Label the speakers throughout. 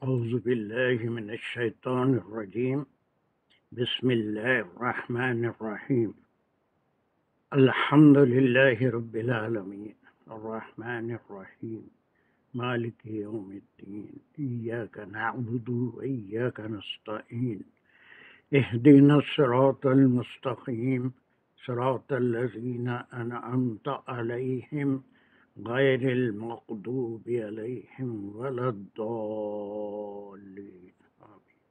Speaker 1: أعوذ بالله من الشيطان الرجيم. بسم الله الرحمن الرحيم. الحمد لله رب العالمين الرحمن الرحيم مالك يوم الدين إياك نعبد وإياك نستعين اهدنا الصراط المستقيم صراط الذين أنعمت عليهم غير المغضوب عليهم ولا الضالين. آمين.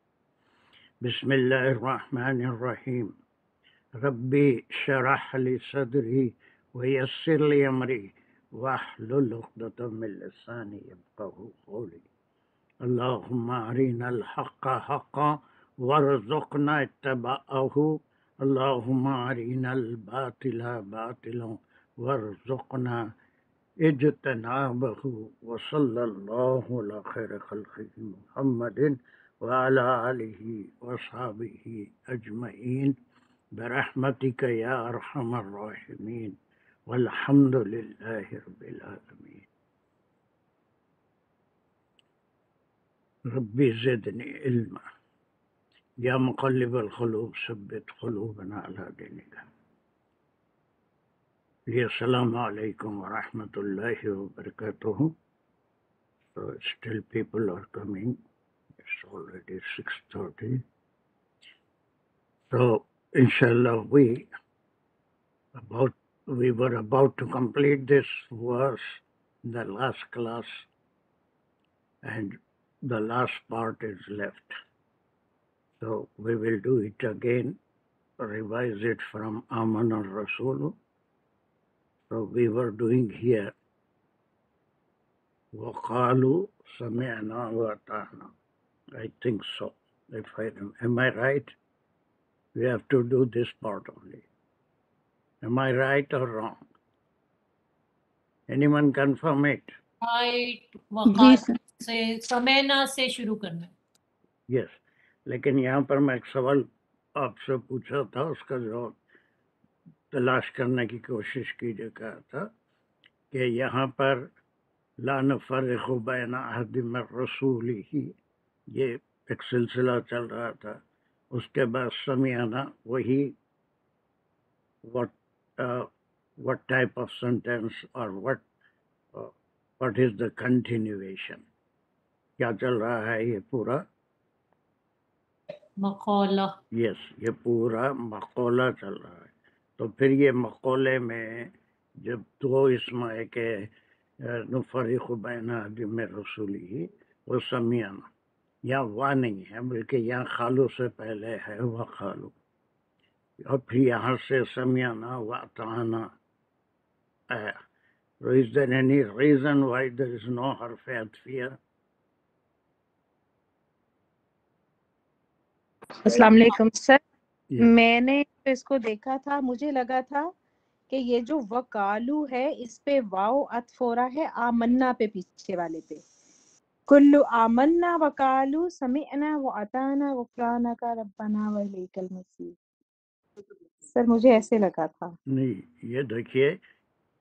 Speaker 1: بسم الله الرحمن الرحيم. ربي شرح لي صدري ويسر لي أمري واحلل عقدة من لساني يفقهوا قولي. اللهم أرنا الحق حقا وارزقنا اتباعه. اللهم أرنا الباطل باطلا وارزقنا اجتنابه. وصلى الله على خير خلقه محمد وعلى آله وصحبه أجمعين برحمتك يا أرحم الراحمين والحمد لله رب العالمين. ربي زدني علما يا مقلب القلوب ثبت قلوبنا على دينك. السلام علیکم ورحمۃ اللہ وبرکاتہ. So still people are coming. It's already 6:30. So inshallah we were about to complete this verse in the last class, and the last part is left. So we will do it again, revise it from Aman al-Rasul. So we were doing here وَقَالُوا سَمِعْنَا وَأَطَعْنَا. I think so. Am I right? We have to do this part only. Am I right or wrong? Anyone confirm it?
Speaker 2: Right
Speaker 3: جی
Speaker 2: وقات
Speaker 3: sir.
Speaker 2: سے سمینا سے شروع کرنا ہے.
Speaker 1: Yes. لیکن یہاں پر میں ایک سوال آپ سے پوچھا تھا، اس کا جواب تلاش کرنے کی کوشش کیجیے. کہا تھا کہ یہاں پر لا نفرق بین احد من رسولہ، یہ ایک سلسلہ چل رہا تھا. اس کے بعد سمیعنا، وہی what type of sentence or what is the continuation؟ کیا چل رہا ہے یہ پورا؟
Speaker 2: مقولہ.
Speaker 1: یس، یہ پورا مقولہ چل رہا ہے. تو پھر یہ مقولے میں جب دو اسم ہے کہ نفرق بین احد من رسولہ، وہ سمیعنا، یہاں وا نہیں ہے بلکہ یہاں خالو سے پہلے ہے وقالو، اور پھر یہاں سے سمیعنا واطعنا آیا. So is there any reason why there is no حرف عطفیہ؟
Speaker 3: السلام علیکم سر.
Speaker 1: Yes.
Speaker 3: میں نے اس کو دیکھا تھا، مجھے لگا تھا کہ یہ جو وکالو ہے اس پہ واو عطف ہو رہا ہے آمنا پہ، پیچھے والے پہ. کلو آمنا وکالو سمعنا واطعنا غفرانک ربنا والیک المصیر. سر مجھے ایسے لگا تھا.
Speaker 1: نہیں، یہ دیکھیے،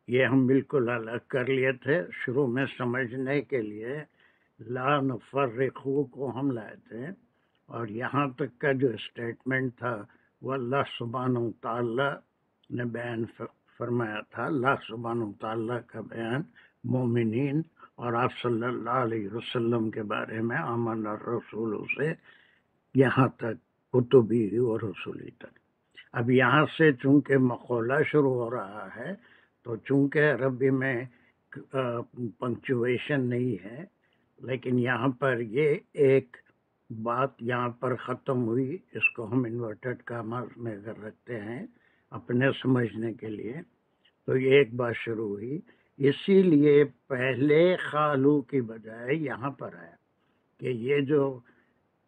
Speaker 1: یہ ہم بالکل الگ کر لیے تھے شروع میں سمجھنے کے لیے. لا نفرقو کو ہم لائے تھے، اور یہاں تک کا جو اسٹیٹمنٹ تھا وہ اللہ سبحانہ و تعالیٰ نے بیان فرمایا تھا. اللہ سبحانہ و تعالیٰ کا بیان مومنین اور آپ صلی اللہ علیہ وسلم کے بارے میں آمن الرسول سے یہاں تک کتبی اور رسولی تک. اب یہاں سے چونکہ مقولہ شروع ہو رہا ہے، تو چونکہ عربی میں پنکچویشن نہیں ہے، لیکن یہاں پر یہ ایک بات یہاں پر ختم ہوئی. اس کو ہم انورٹڈ کاماز میں اگر رکھتے ہیں اپنے سمجھنے کے لیے، تو یہ ایک بات شروع ہوئی. اسی لیے پہلے خالو کی بجائے یہاں پر آیا کہ یہ جو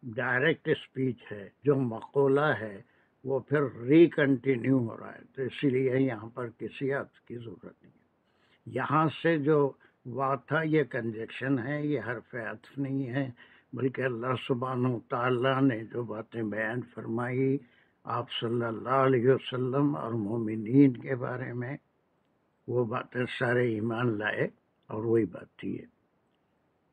Speaker 1: ڈائریکٹ اسپیچ ہے، جو مقولہ ہے، وہ پھر ری کنٹینیو ہو رہا ہے. تو اسی لیے یہاں پر کسی عطف کی ضرورت نہیں ہے. یہاں سے جو وا تھا یہ کنجیکشن ہے، یہ حرف عطف نہیں ہے، بلکہ اللہ سبحانہ و تعالیٰ نے جو باتیں بیان فرمائی آپ صلی اللہ علیہ وسلم اور مومنین کے بارے میں، وہ باتیں سارے ایمان لائے، اور وہی بات تھی.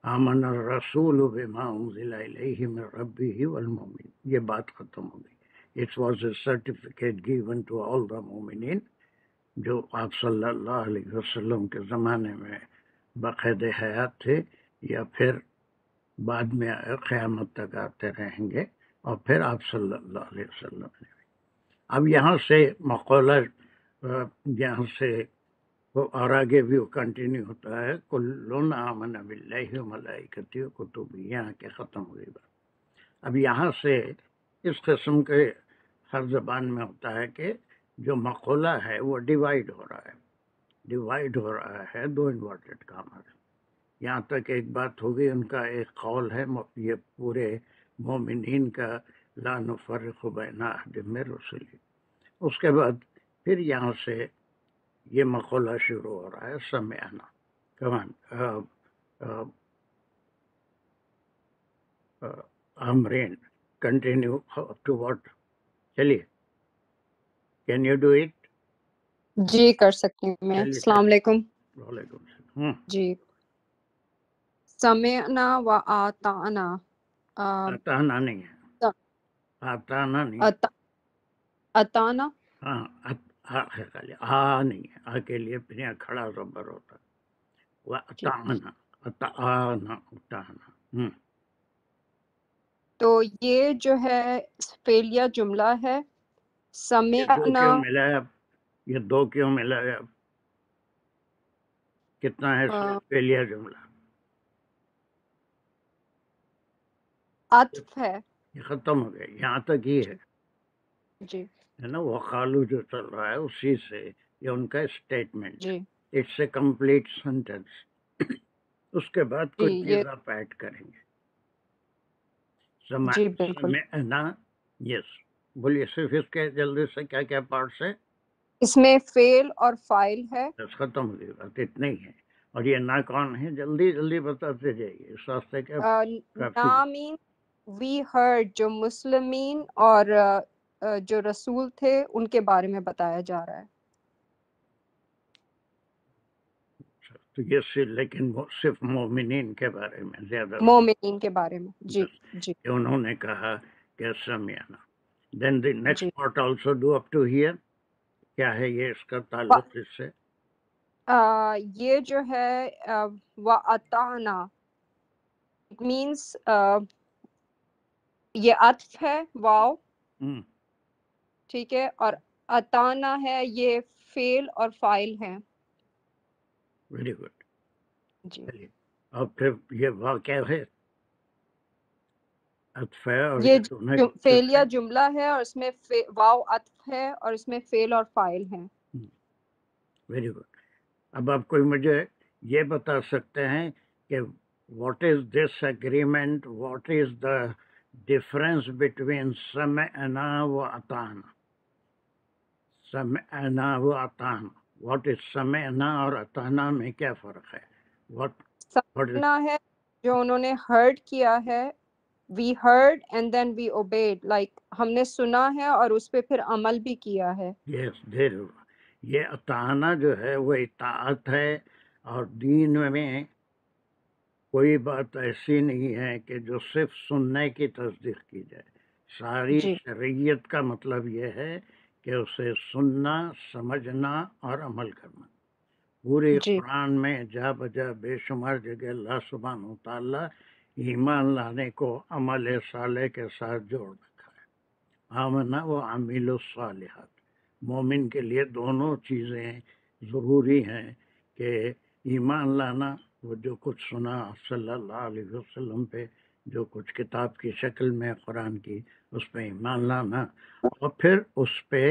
Speaker 1: آمن الرسول بما انزل الیہ من ربہ والمؤمنین، یہ بات ختم ہو گئی. It was a certificate given to all the مومنین جو آپ صلی اللہ علیہ وسلم کے زمانے میں بقید حیات تھے یا پھر بعد میں قیامت تک آتے رہیں گے، اور پھر آپ صلی اللہ علیہ وسلم نے. اب یہاں سے مقولہ یہاں سے اور آگے بھی وہ کنٹینیو ہوتا ہے، کل آمن باللہ و ملائکتہ و کتبہ، یہاں کے ختم ہوئی بات. اب یہاں سے اس قسم کے ہر زبان میں ہوتا ہے کہ جو مقولہ ہے وہ ڈیوائیڈ ہو رہا ہے دو انورٹڈ کامر. یہاں تک ایک بات ہوگی، ان کا ایک قول ہے یہ پورے مومنین کا لا نفرق بین احد من رسلہ. اس کے بعد پھر یہاں سے یہ مقولہ شروع ہو رہا ہے سمعنا. کمان امرین کنٹینیو ٹو واٹ. چلیے، کین یو ڈو اٹ؟
Speaker 4: جی کر سکتی ہوں میں. السلام علیکم.
Speaker 1: وعلیکم السلام.
Speaker 4: جی، سمعنا و آطعنا.
Speaker 1: اتانا نہیں ہے، اتانا نہیں.
Speaker 4: اطعنا
Speaker 1: ہاں نہیں ہے، آ کے لیے پھر یہاں کھڑا زبر ہوتا ہے. وَأَطَعْنَا اتانا.
Speaker 4: تو یہ جو ہے فعلیہ جملہ ہے.
Speaker 1: یہ دو
Speaker 4: سمعنا
Speaker 1: کیوں ملایا؟ یہ دو کیوں ملایا؟ کتنا ہے فعلیہ جملہ؟
Speaker 4: عطف ہے.
Speaker 1: یہ ختم ہو گیا، یہاں تک ہی ہے
Speaker 4: جی
Speaker 1: نا. وہ قالو جو چل رہا ہے اسی سے یہ ان کا اسٹیٹمنٹ.
Speaker 4: جی
Speaker 1: اٹس اے کمپلیٹ سینٹینس. اس کے بعد
Speaker 4: جی
Speaker 1: کوئی
Speaker 4: یہ
Speaker 1: چیز آپ ایڈ کریں گے.
Speaker 4: جی بالکل.
Speaker 1: سمعنا، یس. بولیے صرف اس کے جلدی سے کیا کیا پارٹس ہے؟
Speaker 4: اس میں فعل اور فاعل ہے.
Speaker 1: بس ختم ہو گئی بات، اتنا ہی ہے. اور یہ نہ کون ہے؟ جلدی جلدی بتاتے جائیے اس واسطے کہ کافی.
Speaker 4: نامین وی ہرڈ جو مسلمین اور جو رسول تھے ان کے بارے میں بتایا جا رہا ہے.
Speaker 1: تو یہ لیکن وہ صرف مومنین کے بارے میں زیادہ
Speaker 4: مومنین کے بارے میں. جی جی
Speaker 1: کہ انہوں نے کہا کہ سمعنا. دین دی نیکسٹ
Speaker 4: جی.
Speaker 1: Part also do up to here. کیا ہے یہ اس کا تعلق اس سے؟
Speaker 4: یہ جو ہے وَأَطَعْنَا اٹ مینس یہ عطف ہے واو، ٹھیک ہے، اور اطانا ہے یہ فعل اور فاعل ہے.
Speaker 1: Very good.
Speaker 4: جی
Speaker 1: چلیے، اور پھر یہ واقع ہے عطف ہے اور
Speaker 4: یہ
Speaker 1: دونوں
Speaker 4: فعلیہ جملہ ہے اور اس میں واو عطف ہے اور اس میں فعل اور فاعل ہیں.
Speaker 1: Very good. اب آپ کوئی مجھے یہ بتا سکتے ہیں کہ what is this agreement, what is the difference between سمعنا و اطعنا؟ سمعنا و اطعنا، واٹ از سمعنا اور اطعنا میں کیا فرق ہے؟
Speaker 4: سمعنا ہے جو انہوں نے ہرڈ کیا ہے. We heard and then we obeyed, like ہم نے سنا ہے اور اس پہ پھر عمل بھی کیا ہے.
Speaker 1: یس دیر. یہ اطعنا جو ہے وہ اطاعت ہے، اور دین میں کوئی بات ایسی نہیں ہے کہ جو صرف سننے کی تصدیق کی جائے. ساری
Speaker 4: جی
Speaker 1: شریعت کا مطلب یہ ہے کہ اسے سننا، سمجھنا اور عمل کرنا. پورے
Speaker 4: جی
Speaker 1: قرآن میں جا بجا بے شمار جگہ اللہ سبحانہ وتعالیٰ ایمان لانے کو عمل صالح کے ساتھ جوڑ رکھا ہے. آمنا و عامل الصالحات. مومن کے لیے دونوں چیزیں ضروری ہیں کہ ایمان لانا، وہ جو کچھ سنا صلی اللہ علیہ وسلم پہ، جو کچھ کتاب کی شکل میں قرآن کی، اس پہ ایمان لانا، اور پھر اس پہ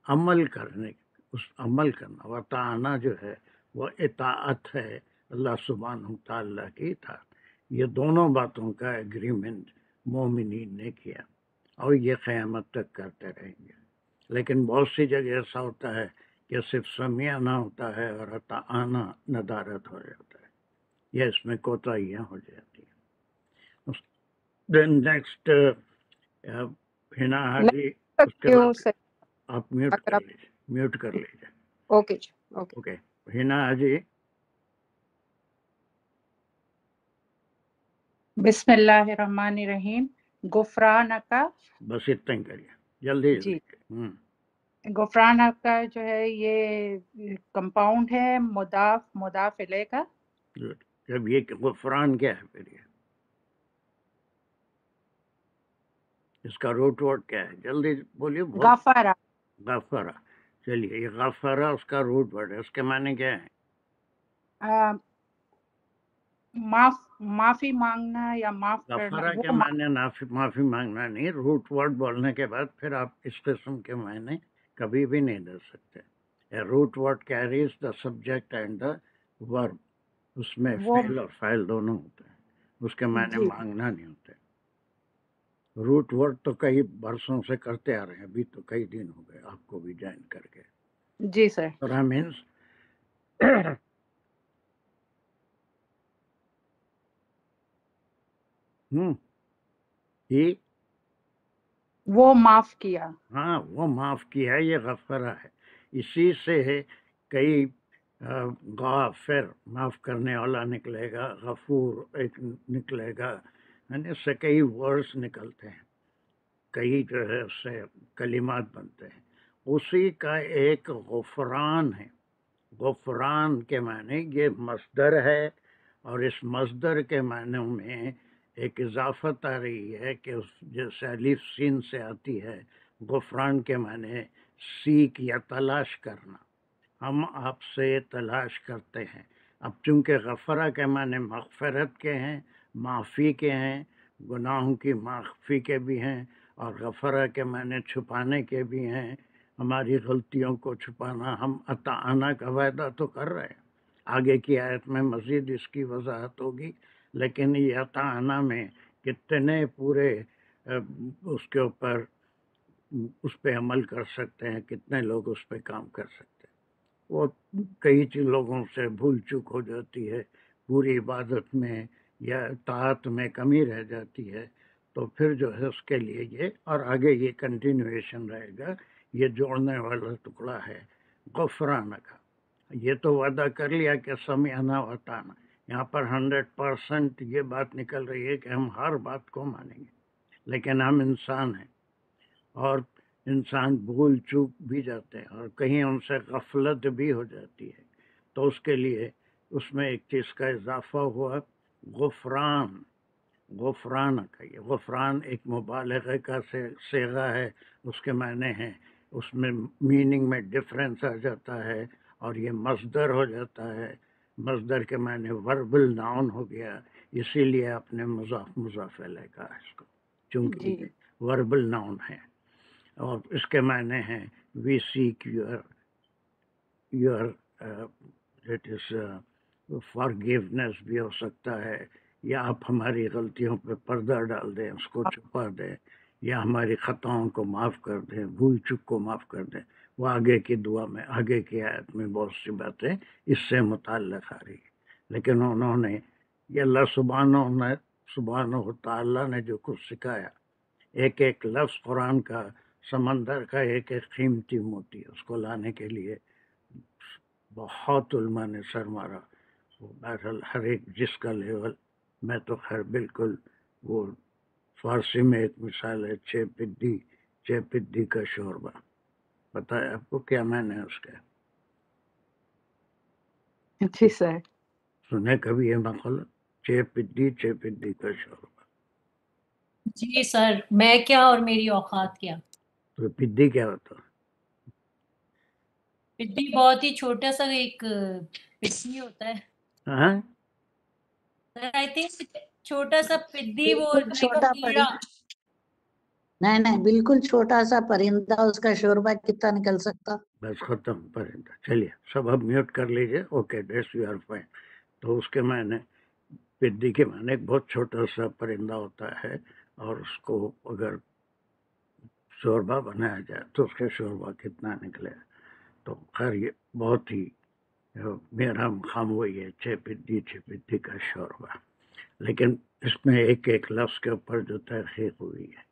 Speaker 1: عمل کرنے، اس عمل کرنا. وطاعنا جو ہے وہ اطاعت ہے، اللہ سبحانہ تعالیٰ کی اطاعت. یہ دونوں باتوں کا ایگریمنٹ مومنین نے کیا، اور یہ قیامت تک کرتے رہیں گے. لیکن بہت سی جگہ ایسا ہوتا ہے کہ صرف سمعنا ہوتا ہے اور اطعنا ندارت ہو جاتا ہے. یہ اس میں کوتاہیاں ہو جاتی ہیں. دین نیکسٹ ہنا حاجی. اس کے بعد آپ میوٹ کر لیجیے، میوٹ کر لیجیے.
Speaker 4: اوکے جی. اوکے
Speaker 1: اوکے، ہنا حاجی.
Speaker 3: بسم اللہ الرحمن الرحیم. غفرانہ کا
Speaker 1: بس اتنا ہی کریے جلدی
Speaker 3: جی
Speaker 1: جلدی.
Speaker 3: غفرانہ کا جو ہے یہ کمپاؤنڈ ہے مضاف الیہ کا.
Speaker 1: جب یہ غفران کیا ہے پھر یہ اس کا روٹ ورڈ کیا ہے؟ جلدی بولیے. بہت
Speaker 3: غفرہ.
Speaker 1: غفرہ. چلیے یہ غفرہ اس کا روٹ ورڈ ہے. اس کے معنی کیا ہے؟
Speaker 3: معافی مانگنا یا معاف کرنا.
Speaker 1: غفرہ کے معنی معافی مانگنا نہیں. روٹ ورڈ بولنے کے بعد پھر آپ اس قسم کے معنی کبھی بھی نہیں دے سکتے. Root word carries the subject and the ورب. اس میں فعل اور فاعل دونوں ہوتے ہیں. اس کے معنی مانگنا نہیں ہوتے. روٹ ورڈ تو کئی برسوں سے کرتے آ رہے ہیں. ابھی تو کئی دن ہو گئے آپ کو بھی جوائن کر کے.
Speaker 3: جی سر.
Speaker 1: مینس
Speaker 3: وہ معاف کیا.
Speaker 1: ہاں وہ معاف کیا. یہ غفرہ ہے. اسی سے کئی غافر معاف کرنے والا نکلے گا. غفور ایک نکلے گا. اس سے کئی ورڈز نکلتے ہیں. کئی جو ہے اس سے کلمات بنتے ہیں. اسی کا ایک غفران ہے. غفران کے معنی یہ مصدر ہے اور اس مصدر کے معنی میں ایک اضافت آ رہی ہے کہ جیسے الف سین سے آتی ہے. غفران کے معنی سیکھ یا تلاش کرنا. ہم آپ سے تلاش کرتے ہیں. اب چونکہ غفرہ کے معنی مغفرت کے ہیں, معافی کے ہیں, گناہوں کی معافی کے بھی ہیں, اور غفرہ کے معنی چھپانے کے بھی ہیں. ہماری غلطیوں کو چھپانا. ہم عطانا کا وعدہ تو کر رہے ہیں. آگے کی آیت میں مزید اس کی وضاحت ہوگی. لیکن یہ عطانا میں کتنے پورے اس کے اوپر اس پہ عمل کر سکتے ہیں, کتنے لوگ اس پہ کام کر سکتے ہیں. وہ کئی لوگوں سے بھول چوک ہو جاتی ہے. پوری عبادت میں یا اطاعت میں کمی رہ جاتی ہے. تو پھر جو ہے اس کے لیے یہ اور آگے یہ کنٹینویشن رہے گا. یہ جوڑنے والا ٹکڑا ہے غفرانہ کا. یہ تو وعدہ کر لیا کہ سمعنا وطعنا. یہاں پر 100% یہ بات نکل رہی ہے کہ ہم ہر بات کو مانیں گے. لیکن ہم انسان ہیں اور انسان بھول چوک بھی جاتے ہیں اور کہیں ان سے غفلت بھی ہو جاتی ہے. تو اس کے لیے اس میں ایک چیز کا اضافہ ہوا غفران. غفران کا یہ غفران ایک مبالغہ کا صیغہ ہے. اس کے معنی ہیں اس میں میننگ میں ڈفرینس آ جاتا ہے اور یہ مصدر ہو جاتا ہے. مصدر کے معنی وربل ناؤن ہو گیا. اسی لیے آپ نے مضاف الیہ کہا اس کو چونکہ یہ وربل ناؤن ہے. اور اس کے معنی ہیں we seek your that is forgiveness بھی ہو سکتا ہے, یا آپ ہماری غلطیوں پہ پردہ ڈال دیں, اس کو چھپا دیں, یا ہماری خطاؤں کو معاف کر دیں, بھول چک کو معاف کر دیں. وہ آگے کی دعا میں آگے کی آیت میں بہت سی باتیں اس سے متعلق آ رہی ہے. لیکن انہوں نے یہ اللہ سبحانہ و تعالیٰ نے جو کچھ سکھایا, ایک ایک لفظ قرآن کا سمندر کا ایک ایک قیمتی موتی ہے. اس کو لانے کے لیے بہت علماء نے سر مارا. بہرحال ہر ایک جس کا لیول. میں تو خیر بالکل وہ فارسی میں ایک مثال ہے چھ پدی کا شوربہ. پتہ ہے آپ کو کیا معنی ہے اس کا؟
Speaker 3: جی سر.
Speaker 1: سنے کبھی یہ مقال چھ پدی کا شوربہ؟
Speaker 2: جی سر. میں کیا اور میری اوقات کیا.
Speaker 1: تو پدی کیا ہوتا؟
Speaker 2: پدی بہت ہی چھوٹا سا ایک پدی ہوتا ہے.
Speaker 1: ہاں
Speaker 2: سر آئی تھنک چھوٹا سا پدی وہ
Speaker 5: چھوٹا
Speaker 2: کیڑا.
Speaker 5: نہیں بالکل چھوٹا سا پرندہ, اس کا شوربہ کتنا نکل سکتا.
Speaker 1: بس ختم پرندہ. چلیے سب اب میوٹ کر لیجئے. Okay that's you are fine. تو اس کے معنی پدی کے معنی ایک بہت چھوٹا سا پرندہ ہوتا ہے, اور اس کو اگر شوربہ بنایا جائے تو اس کا شوربہ کتنا نکلے. تو خیر یہ بہت ہی میرا مقام وہی ہے چھ پدی کا شوربہ. لیکن اس میں ایک ایک لفظ کے اوپر جو تحقیق ہوئی ہے.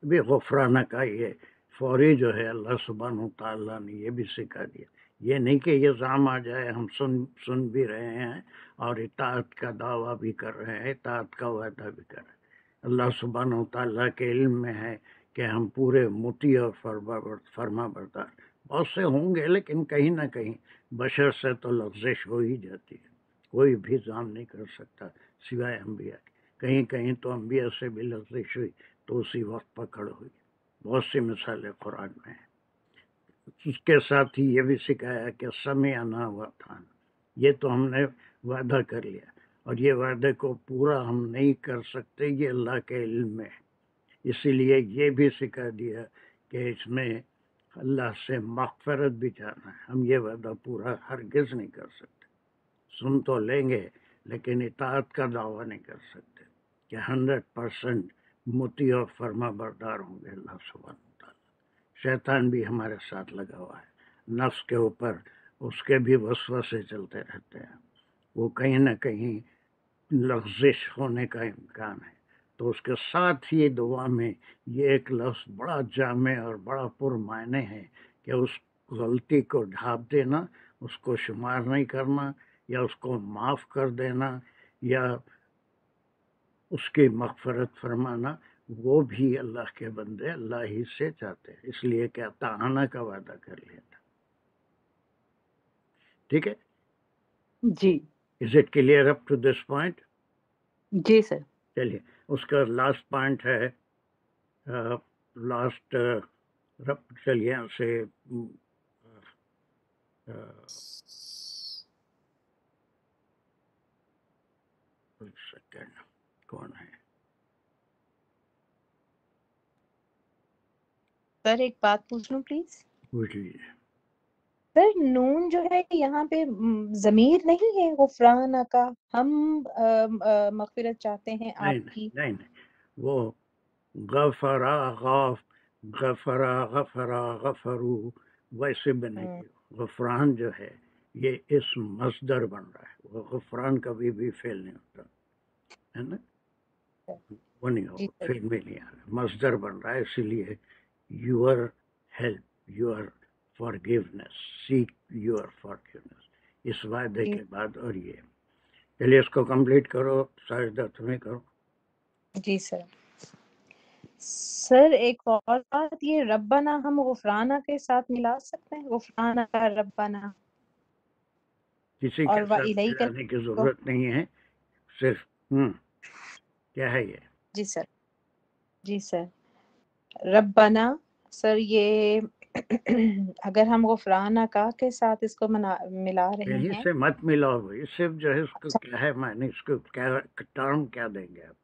Speaker 1: ابھی غفرانہ کا یہ فوری جو ہے اللہ سبحانہ تعالیٰ نے یہ بھی سکھا دیا. یہ نہیں کہ یہ زام آ جائے ہم سن بھی رہے ہیں اور اطاعت کا دعویٰ بھی کر رہے ہیں، اطاعت کا وعدہ بھی کر رہے ہیں۔ اللہ سبحانہ و تعالیٰ کے علم میں ہے کہ ہم پورے مطیع اور فرما بردار بہت سے ہوں گے، لیکن کہیں نہ کہیں بشر سے تو لغزش ہو ہی جاتی ہے، کوئی بھی زام نہیں کر سکتا سوائے انبیاء کے۔ کہیں کہیں تو انبیاء سے بھی لغزش ہوئی تو اسی وقت پکڑ ہوئی، بہت سی مثالیں قرآن میں ہیں۔ اس کے ساتھ ہی یہ بھی سکھایا کہ سمعنا واطعنا، یہ تو ہم نے وعدہ کر لیا اور یہ وعدے کو پورا ہم نہیں کر سکتے، یہ اللہ کے علم میں ہے۔ اسی لیے یہ بھی سکھا دیا کہ اس میں اللہ سے مغفرت بھی چاہنا ہے، ہم یہ وعدہ پورا ہرگز نہیں کر سکتے، سن تو لیں گے لیکن اطاعت کا دعویٰ نہیں کر سکتے کہ 100% مطیع اور فرما بردار ہوں گے اللہ سبحانہ وتعالی۔ شیطان بھی ہمارے ساتھ لگا ہوا ہے، نفس کے اوپر اس کے بھی وسوسے چلتے رہتے ہیں، وہ کہیں نہ کہیں لغزش ہونے کا امکان ہے۔ تو اس کے ساتھ ہی دعا میں یہ ایک لفظ بڑا جامع اور بڑا پرمعنی ہے کہ اس غلطی کو ڈھانپ دینا، اس کو شمار نہیں کرنا یا اس کو معاف کر دینا یا اس کی مغفرت فرمانا، وہ بھی اللہ کے بندے اللہ ہی سے چاہتے ہیں، اس لیے کہ اطاعنا کا وعدہ کر لیا تھا۔ ٹھیک ہے،
Speaker 3: جی
Speaker 1: is it clear up to this point?
Speaker 3: جی سر۔
Speaker 1: چلیے اس کا لاسٹ پوائنٹ ہے، لاسٹ چلیے یہاں سے سیکنڈ کون ہے؟
Speaker 3: سر ایک بات پوچھ لوں پلیز؟
Speaker 1: پوچھ لیجیے۔
Speaker 3: سر نون جو ہے یہاں پہ ضمیر نہیں ہے غفران کا، ہم مغفرت چاہتے ہیں آپ کی؟
Speaker 1: نہیں وہ غفرا غفرا غفرا غفرو ویسے بنے گی۔ غفران جو ہے یہ اسم مصدر بن رہا ہے، وہ غفران کبھی بھی فعل نہیں ہوتا ہے نا، وہ نہیں
Speaker 3: جی
Speaker 1: ہوگا،
Speaker 3: سر۔
Speaker 1: فعل میں نہیں آ رہا، مصدر بن رہا ہے، اسی لیے your help, your forgiveness, seek your forgiveness, اس وعدے
Speaker 3: جی
Speaker 1: کے بعد۔ اور یہ چلیے اس کو کمپلیٹ کرو، ساجدہ تمہیں کرو۔
Speaker 3: جی سر۔ سر ایک اور بات، یہ ربنا ہم غفرانہ کے ساتھ ملا سکتے ہیں؟ غفرانہ کا ربنا
Speaker 1: کسی
Speaker 3: اور
Speaker 1: کے ساتھ
Speaker 3: وَإِلَيْكَ
Speaker 1: ملانے کی ضرورت نہیں ہے، صرف کیا ہے یہ؟
Speaker 3: جی سر۔ جی سر، ربنا سر یہ اگر ہم غفرانہ کا کے ساتھ اس کو ملا رہے
Speaker 1: یہیں
Speaker 3: ہیں،
Speaker 1: سے مت ملاؤ بھائی، صرف جو ہے اس کو کیا ہے معنی، اس کو کیا ٹرم کیا دیں گے آپ؟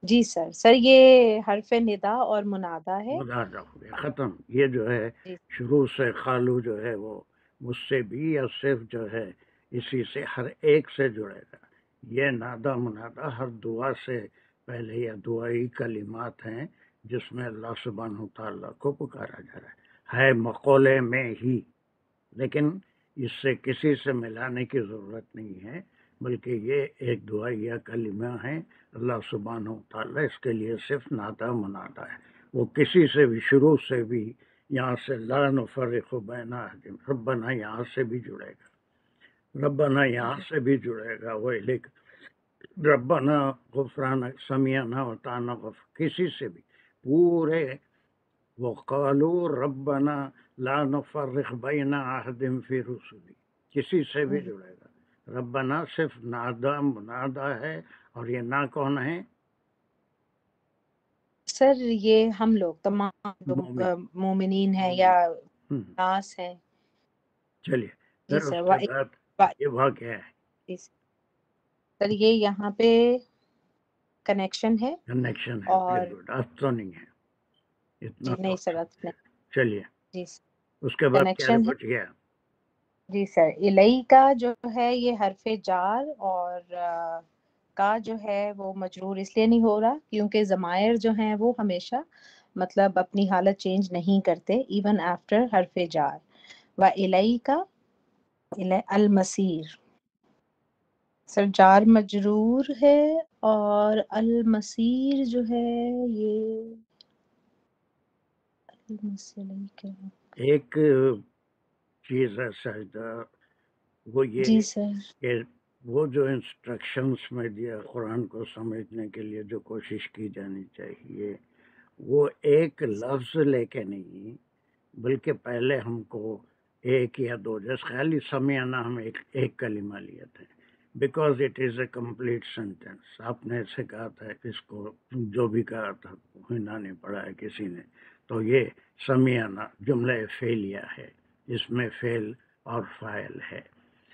Speaker 3: جی سر۔ سر یہ حرف ندا اور منادا ہے۔
Speaker 1: مدار رکھو گے، ختم۔ یہ جو ہے
Speaker 3: جی
Speaker 1: شروع سے خالو جو ہے وہ مجھ سے بھی یا صرف جو ہے اسی سے ہر ایک سے جڑے گا۔ یہ نادا منادا ہر دعا سے پہلے یا دعائی کلمات ہیں جس میں اللہ سبحانہ تعالیٰ کو پکارا جا رہا ہے مقولے میں ہی، لیکن اس سے کسی سے ملانے کی ضرورت نہیں ہے، بلکہ یہ ایک دعائیہ کلمہ ہے اللہ سبحانہ تعالیٰ، اس کے لیے صرف نادا منادا ہے، وہ کسی سے بھی شروع سے بھی یہاں سے لا نفرق بین احد، ربنا یہاں سے بھی جڑے گا، ربنا یہاں سے بھی جڑے گا، وہ لکھ ربنا غفرانہ سمیعنا وطعنا کسی سے بھی پورے وقالوا ربنا لا نفرق بین احد فی رسلی، کسی سے بھی جڑے گا۔ ربنا صرف نادا منادا ہے، اور یہ نا کون ہے؟
Speaker 3: سر یہ ہم لوگ تمام
Speaker 1: مومن۔
Speaker 3: مومنین ہیں یا ناس ہیں۔
Speaker 1: چلیے
Speaker 3: جی
Speaker 1: پھر اس
Speaker 3: سر۔
Speaker 1: کے بعد یہ واقعہ ہے،
Speaker 3: سر یہ یہاں پہ کنیکشن ہے
Speaker 1: کنیکشن ہے،
Speaker 3: اور
Speaker 1: ویری گڈ، اب تو نہیں ہے اتنا
Speaker 3: جی
Speaker 1: تو
Speaker 3: نہیں سر نہیں۔
Speaker 1: چلیے
Speaker 3: جی
Speaker 1: اس کے بعد کیا
Speaker 3: کنیکشن ہے۔
Speaker 1: بچ گیا؟
Speaker 3: جی سر، الی کا جو ہے یہ حرف جار اور کا جو ہے وہ مجرور اس لیے نہیں ہو رہا کیونکہ ضمائر جو ہیں وہ ہمیشہ مطلب اپنی حالت چینج نہیں کرتے ایون آفٹر حرف جار۔ و الی کا المسیر، سر جار مجرور ہے اور المسیر جو ہے یہ
Speaker 1: ایک چیز ہے سجدہ وہ یہ
Speaker 3: جی سر
Speaker 1: کہ وہ جو انسٹرکشنز میں دیا قرآن کو سمجھنے کے لیے جو کوشش کی جانی چاہیے وہ ایک لفظ لے کے نہیں بلکہ پہلے ہم کو ایک یا دو جیسے خیالی سمیانہ ہم ایک کلمہ لیے تھے because it is a complete sentence. آپ نے ایسے کہا تھا اس کو جو بھی کہا تھا ہنا نے پڑھا ہے کسی نے تو یہ سمیانہ جملہ فعلیہ ہے اس میں فعل اور فاعل ہے.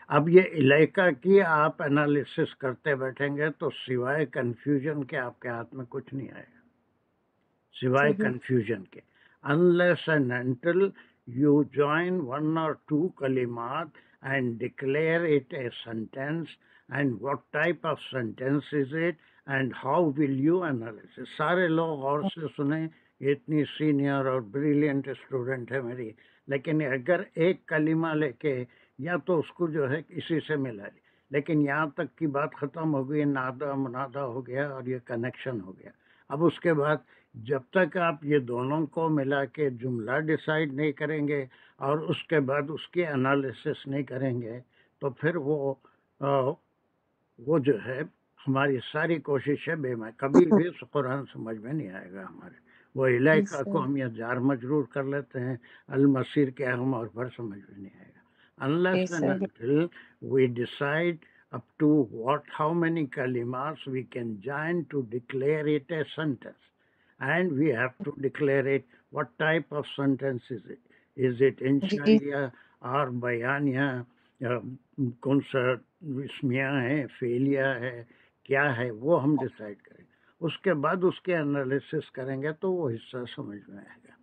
Speaker 1: اب یہ الیکا کی آپ انالیسس کرتے بیٹھیں گے تو سوائے کنفیوژن کے آپ کے ہاتھ میں کچھ نہیں آئے گا سوائے
Speaker 3: صحیح
Speaker 1: کنفیوژن کے. unless and until you join one or two kalimat and declare it a sentence and what type of sentence is it and how will you analyze it. سارے لوگ غور سے سنیں یہ اتنی سینئر اور بریلینٹ اسٹوڈنٹ ہے میری لیکن اگر ایک کلمہ لے کے یا تو اس کو جو ہے کسی سے ملا لی لیکن یہاں تک کی بات ختم ہو گئی نادا منادا ہو گیا اور یہ کنیکشن ہو گیا. اب اس کے بعد جب تک آپ یہ دونوں کو ملا کے جملہ ڈیسائیڈ نہیں کریں گے اور اس کے بعد اس کی انالیسس نہیں کریں گے تو پھر وہ جو ہے ہماری ساری کوشش ہے بے میں کبھی بھی قرآن سمجھ میں نہیں آئے گا ہمارے. وہ علاقہ کو ہم یہ جار مجرور کر لیتے ہیں المصیر کے ہم اور پر سمجھ میں نہیں آئے گا. unless and until we decide up to how many kalimas we can join to declare it a sentence. And we have to declare it. What type of sentence is it? Is it insha'iyya or bayaniya? کون سا اسمیہ ہے فعلیہ ہے کیا ہے وہ ہم decide کریں اس کے بعد اس کے انالیسس کریں گے تو وہ حصہ سمجھ میں آئے گا.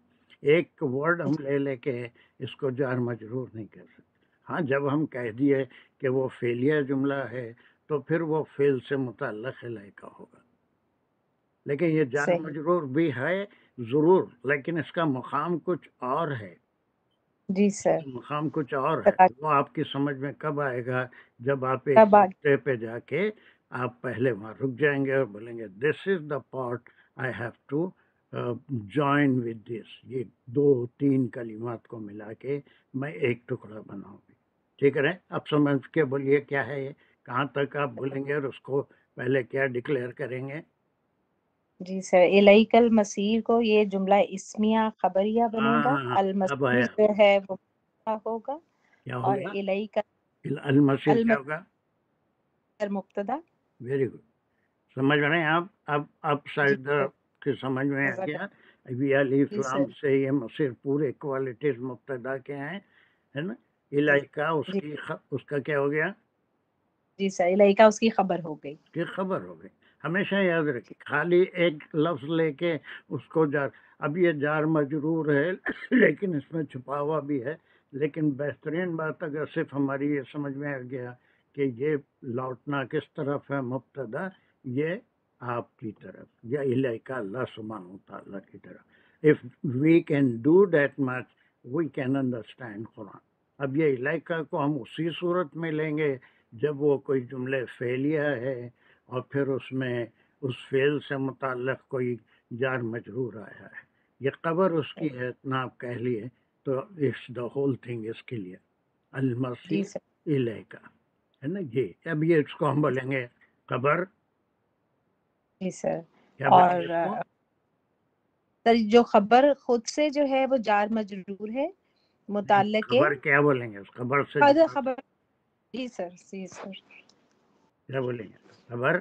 Speaker 1: ایک ورڈ ہم لے کے اس کو جار مجرور نہیں کر سکتے. ہاں جب ہم کہہ دیے کہ وہ فعلیہ جملہ ہے تو پھر وہ فعل سے متعلق علیکہ ہوگا لیکن یہ جار مجرور بھی ہے ضرور لیکن اس کا مقام کچھ اور ہے.
Speaker 3: جی سر
Speaker 1: مقام کچھ اور ہے وہ آپ کی سمجھ میں کب آئے گا جب آپ ایک نقطے پہ جا کے آپ پہلے وہاں رک جائیں گے اور بولیں گے this is the part I have to join with this. یہ 2-3 کلمات کو ملا کے میں ایک ٹکڑا بناؤں گی. ٹھیک ہے اب سمجھ کے بولیے کیا ہے یہ کہاں تک آپ بولیں گے اور اس کو پہلے کیا ڈکلیئر کریں گے.
Speaker 3: جی سر الیک المصیر کو یہ جملہ اسمیہ خبریہ بنے گا. المصیر جو ہے وہ ہوگا اور الیک
Speaker 1: المصیر کیا ہوگا
Speaker 3: مبتدا.
Speaker 1: ویری گڈ سمجھ رہے ہیں آپ. اب شاید کہ سمجھ میں آ گیا ابھی الف لام سے یہ مصیر پورے کوالٹیز مبتدا کے ہیں ہے نا. الیکا اس کا کیا ہو گیا.
Speaker 3: جی سر الیکا اس کی خبر ہو گئی
Speaker 1: کی خبر ہو گئی. ہمیشہ یاد رکھیں خالی ایک لفظ لے کے اس کو جار اب یہ جار مجرور ہے لیکن اس میں چھپا ہوا بھی ہے لیکن بہترین بات اگر صرف ہماری یہ سمجھ میں آ گیا کہ یہ لوٹنا کس طرف ہے مبتدا یہ آپ کی طرف یا الیکہ اللہ سبحانہ وتعالیٰ کی طرف. if we can do that much we can understand قرآن. اب یہ الیکہ کو ہم اسی صورت میں لیں گے جب وہ کوئی جملے فعلیہ ہے اور پھر اس میں اس فعل سے متعلق کوئی جار مجرور آیا ہے. یہ قبر اس کی ہے اتنا آپ کہہ لیے تو اٹس دا ہول تھنگ اس کے لیے المصیر الیکہ ہے نا. یہ اب یہ اس کو ہم بولیں گے قبر.
Speaker 3: جی سر اور سر جو خبر خود سے جو ہے وہ جار مجرور ہے متعلق
Speaker 1: خبر کیا بولیں گے اس خبر سے
Speaker 3: خبر. جی سر جی سر
Speaker 1: کیا بولیں گے خبر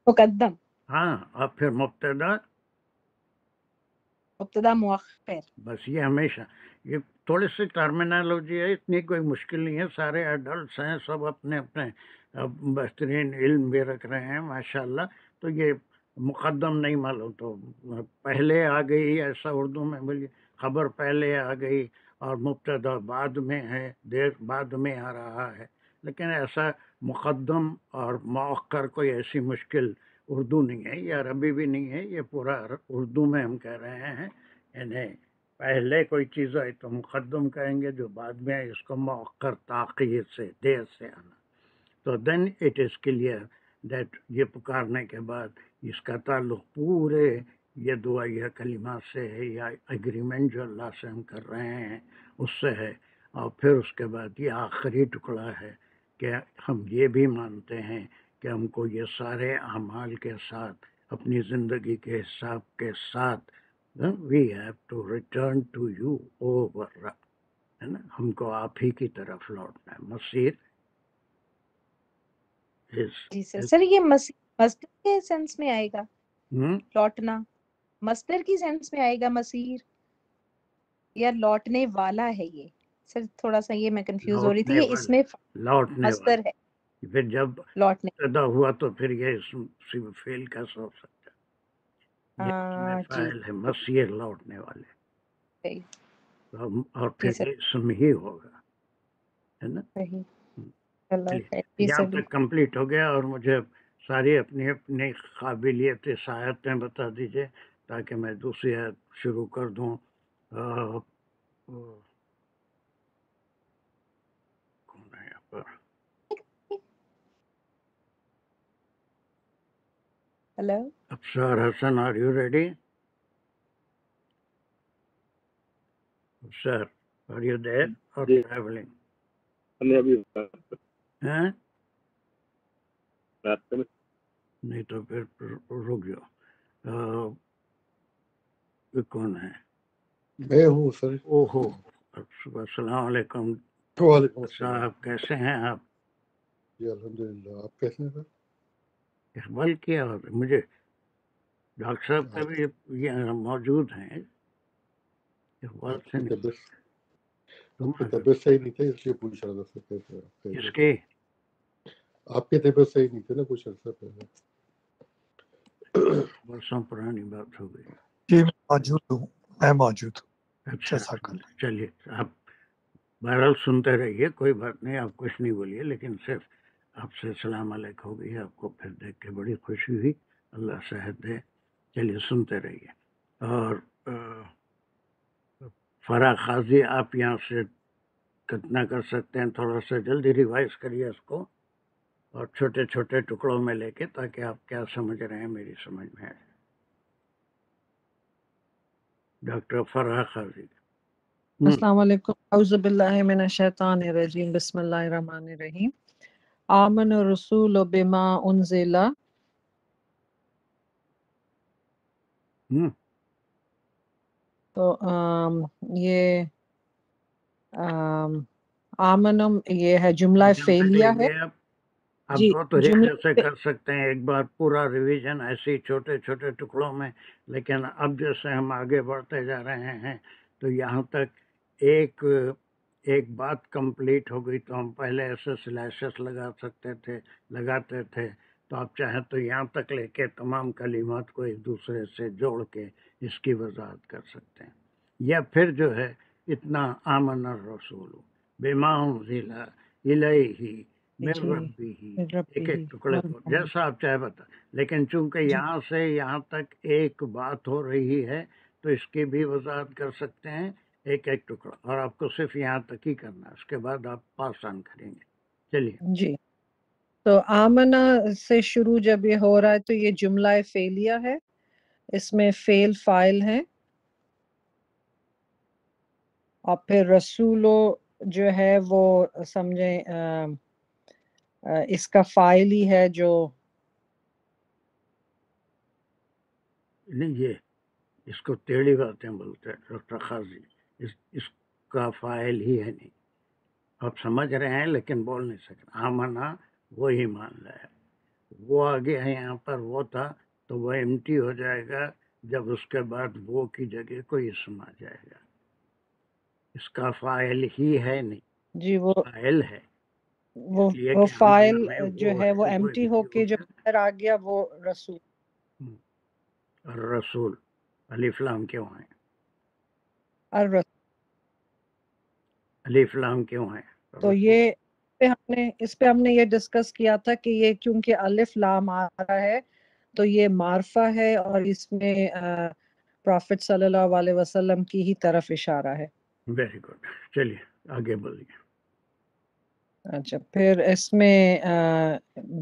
Speaker 3: مقدم.
Speaker 1: ہاں اور پھر مبتدا
Speaker 3: مؤخر.
Speaker 1: بس یہ ہمیشہ یہ تھوڑی سی ٹرمینالوجی ہے اتنی کوئی مشکل نہیں ہے. سارے ایڈلٹس ہیں سب اپنے اپنے بہترین علم بھی رکھ رہے ہیں ماشاءاللہ. تو یہ مقدم نہیں معلوم تو پہلے آ گئی ایسا اردو میں بولیے خبر پہلے آ گئی اور مبتدا بعد میں ہے دیر بعد میں آ رہا ہے لیکن ایسا مقدم اور مؤخر کوئی ایسی مشکل اردو نہیں ہے یہ عربی بھی نہیں ہے یہ پورا اردو میں ہم کہہ رہے ہیں. یعنی پہلے کوئی چیز آئی تو مقدم کہیں گے جو بعد میں اس کو مؤخر تاخیر سے دیر سے آنا. تو then it is clear that یہ پکارنے کے بعد اس کا تعلق پورے یہ دعائیہ کلمات سے ہے یا ایگریمنٹ جو اللہ سے ہم کر رہے ہیں اس سے ہے. اور پھر اس کے بعد یہ آخری ٹکڑا ہے کہ ہم یہ بھی مانتے ہیں کہ ہم کو یہ سارے اعمال کے ساتھ اپنی زندگی کے حساب کے ساتھ we have to return to you over, ہے نا، ہم کو آپ ہی کی طرف لوٹنا ہے. مسیر
Speaker 3: جی سر. سر یہ مصدر کے سینس میں آئے گا
Speaker 1: ہوں
Speaker 3: لوٹنا، مصدر کی سینس میں آئے گا مسیر، یا لوٹنے والا ہے؟ یہ سر تھوڑا سا یہ میں کنفیوز ہو رہی تھی. یہ اس میں
Speaker 1: لوٹنے
Speaker 3: مصدر
Speaker 1: والا،
Speaker 3: ہے
Speaker 1: پھر جب
Speaker 3: لوٹنے.
Speaker 1: پیدا ہوا تو پھر یہ فیل کیسا ہو سکتا ہے؟ یہ اس میں
Speaker 3: ہاں جی
Speaker 1: فاعل ہے، مسیر لوٹنے والے،
Speaker 3: صحیح
Speaker 1: اور
Speaker 3: جی
Speaker 1: پھر
Speaker 3: سر
Speaker 1: یہ اسم ہی ہوگا، ہے نا.
Speaker 3: صحیح. اللہ
Speaker 1: چلیے،
Speaker 3: خیر. جی
Speaker 1: یہاں
Speaker 3: سر.
Speaker 1: تک کمپلیٹ ہو گیا، اور مجھے ساری اپنی اپنی قابلیت آیتیں بتا دیجئے تاکہ میں دوسری آیت شروع کر دوں. کون ہے یہاں پر؟
Speaker 3: Hello.
Speaker 1: Absar Hasan, are you ready? Absar, are you there اور
Speaker 6: جی
Speaker 1: ٹریولنگ؟
Speaker 6: ہمیں ابھی
Speaker 1: ہیں؟
Speaker 6: راستے میں
Speaker 1: نہیں تو پھر رک جاؤ. یہ کون ہے؟
Speaker 7: میں ہوں سر.
Speaker 1: اوہو، السلام علیکم
Speaker 7: وعلیکم السلام.
Speaker 1: صاحب، کیسے ہیں آپ؟
Speaker 7: جی الحمدللہ. آپ کیسے ہیں سر؟
Speaker 1: اقبال کیا مجھے ڈاکٹر صاحب کا بھی یہ موجود ہیں. اقبال
Speaker 7: آپ
Speaker 1: سے
Speaker 7: کی
Speaker 1: نہیں،
Speaker 7: طبیعت صحیح نہیں تھی اس لیے پوچھ رہا تھا سر. کیسے
Speaker 1: اس کی
Speaker 7: آپ کی طبیعت صحیح نہیں تھی نا کچھ عرصہ پہلے.
Speaker 1: برسوں پرانی بات ہو گئی.
Speaker 8: جی میں موجود ہوں، میں موجود ہوں.
Speaker 1: اچھا،
Speaker 8: جزاک اللہ.
Speaker 1: چلیے آپ بہرحال سنتے رہیے، کوئی بات نہیں، آپ کچھ نہیں بولیے، لیکن صرف آپ سے السلام علیکم ہو گئی. آپ کو پھر دیکھ کے بڑی خوشی ہوئی، اللہ صحت دے. چلیے سنتے رہیے. اور فرا قاضی، آپ یہاں سے کتنا کر سکتے ہیں تھوڑا سا جلدی ریوائز کریے اس کو، اور چھوٹے چھوٹے ٹکڑوں میں لے کے، تاکہ آپ کیا سمجھ رہے ہیں میری سمجھ میں آئے. ڈاکٹر فرا قاضی.
Speaker 9: السلام علیکم. اعوذ باللہ من الشیطان الرجیم. بسم اللہ الرحمن الرحیم. آمن الرسول بما انزل. تو یہ آمنم یہ ہے جملہ فعلیہ ہے.
Speaker 1: آپ
Speaker 9: جی
Speaker 1: دو طریقے سے کر سکتے ہیں، ایک بار پورا ریویژن ایسے ہی چھوٹے چھوٹے ٹکڑوں میں، لیکن اب جیسے ہم آگے بڑھتے جا رہے ہیں تو یہاں تک ایک بات کمپلیٹ ہو گئی تو ہم پہلے ایسے سلیشز لگاتے تھے. تو آپ چاہیں تو یہاں تک لے کے تمام کلمات کو ایک دوسرے سے جوڑ کے اس کی وضاحت کر سکتے ہیں. یا پھر جو ہے اتنا آمن الرسول بما انزل الیہ من ربہ، ایک ایک ٹکڑے کو جیسا آپ چاہے بتا. لیکن چونکہ یہاں سے یہاں تک ایک بات ہو رہی ہے تو اس کی بھی وضاحت کر سکتے ہیں ایک ایک ٹکڑا، اور آپ کو صرف یہاں تک ہی کرنا ہے، اس کے بعد آپ پاس آن کریں گے. چلیے.
Speaker 9: جی تو آمنا سے شروع جب یہ ہو رہا ہے تو یہ جملہ فعلیہ ہے، اس میں فعل فاعل ہے، اور پھر رسولو جو ہے وہ سمجھیں اس کا فاعل ہی ہے جو
Speaker 1: نہیں، یہ اس کو ٹیڑھی باتیں بولتے ہیں ڈاکٹر قاضی. اس کا فاعل ہی ہے نہیں، آپ سمجھ رہے ہیں لیکن بول نہیں سکتے. آمنا وہی مان رہا ہے، وہ آگے ہے، یہاں پر وہ تھا تو وہ ایمٹی ہو جائے گا جب اس کے بعد وہ کی جگہ کوئی اسم آ جائے گا. اس کا فاعل ہی ہے نہیں،
Speaker 9: جی وہ
Speaker 1: فاعل ہے، اس لیے کہ
Speaker 9: فاعل
Speaker 1: آمنا میں
Speaker 9: جو ہے وہ ایمٹی ہو کے جو باہر آ گیا وہ رسول.
Speaker 1: الرسول الف لام کیوں ہیں؟ الف لام کیوں ہیں؟
Speaker 9: تو یہ اس پہ ہم نے یہ ڈسکس کیا تھا کہ یہ کیونکہ الف لام آ رہا ہے تو یہ معرفہ ہے، اور اس میں پروفٹ صلی اللہ علیہ وسلم کی ہی طرف اشارہ ہے.
Speaker 1: Very good. چلیے آگے بولیے.
Speaker 9: اچھا، پھر اس میں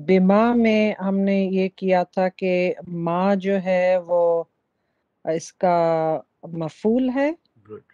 Speaker 9: بما میں ہم نے یہ کیا تھا کہ ما جو ہے وہ اس کا مفعول ہے،
Speaker 1: good.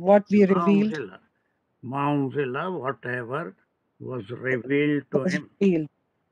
Speaker 9: what we revealed
Speaker 1: Ma unzila, whatever was revealed to
Speaker 9: was
Speaker 1: him.
Speaker 9: revealed.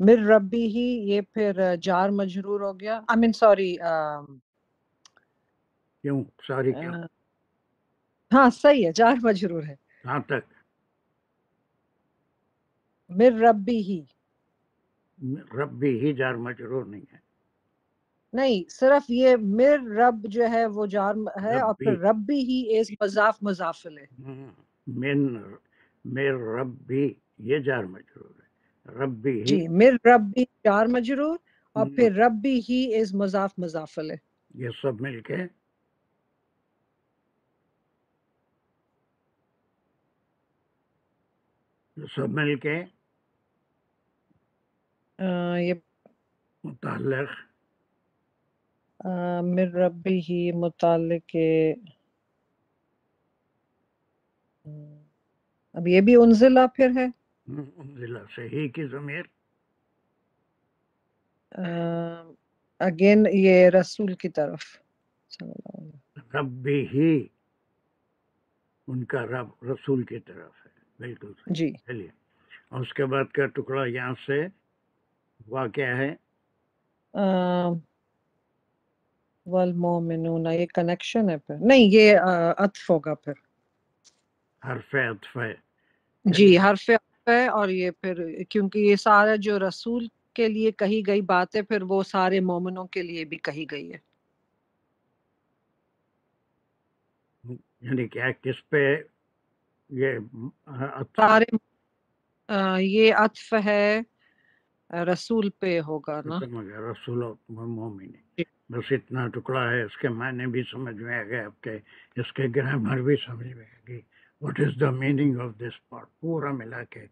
Speaker 9: مر ربی ہی یہ پھر جار مجرور ہو گیا. I mean sorry
Speaker 1: کیوں ساری کیوں
Speaker 9: ہاں صحیح ہے جار مجرور ہے.
Speaker 1: کہاں تک
Speaker 9: مر ربی ہی
Speaker 1: ربی ہی جار مجرور نہیں ہے
Speaker 9: نہیں صرف یہ مر رب جو ہے وہ جار ہے اور
Speaker 1: ربی
Speaker 9: پھر ربی ہی اس مضاف مضاف الیہ.
Speaker 1: میر ربی یہ جار مجرور ہے ربی ہی
Speaker 9: جی مر ربی جار مجرور اور پھر ربی ہی از مضاف مضاف الیہ.
Speaker 1: یہ سب مل کے
Speaker 9: یہ
Speaker 1: متعلق
Speaker 9: مر ربی ہی متعلق اب یہ بھی انزلہ پھر ہے.
Speaker 1: ضلع سے ہی کی ضمیر
Speaker 9: اگین یہ رسول کی طرف صلی اللہ علیہ وسلم.
Speaker 1: ربی ہی ان کا رب رسول کی طرف ہے بالکل صحیح.
Speaker 9: جی
Speaker 1: چلیے اور اس کے بعد کا ٹکڑا یہاں سے واقع ہے
Speaker 9: والمومنون یہ کنیکشن ہے پھر نہیں یہ عطف ہوگا پھر.
Speaker 1: حرف عطف ہے
Speaker 9: جی حرف عطف ہے اور یہ پھر کیونکہ یہ سارا جو رسول کے لیے کہی گئی بات ہے پھر وہ سارے مومنوں کے لیے بھی کہی گئی ہے.
Speaker 1: یعنی کیا کس پہ یہ عطف
Speaker 9: سارے یہ عطف ہے رسول پہ ہوگا نا.
Speaker 1: ختم ہو گیا رسول و مومن
Speaker 9: جی
Speaker 1: بس اتنا ٹکڑا ہے اس کے معنی بھی سمجھ میں آ گئے آپ کے اس کے گرامر بھی سمجھ میں آ گئی what is the meaning of this part پورا ملا کے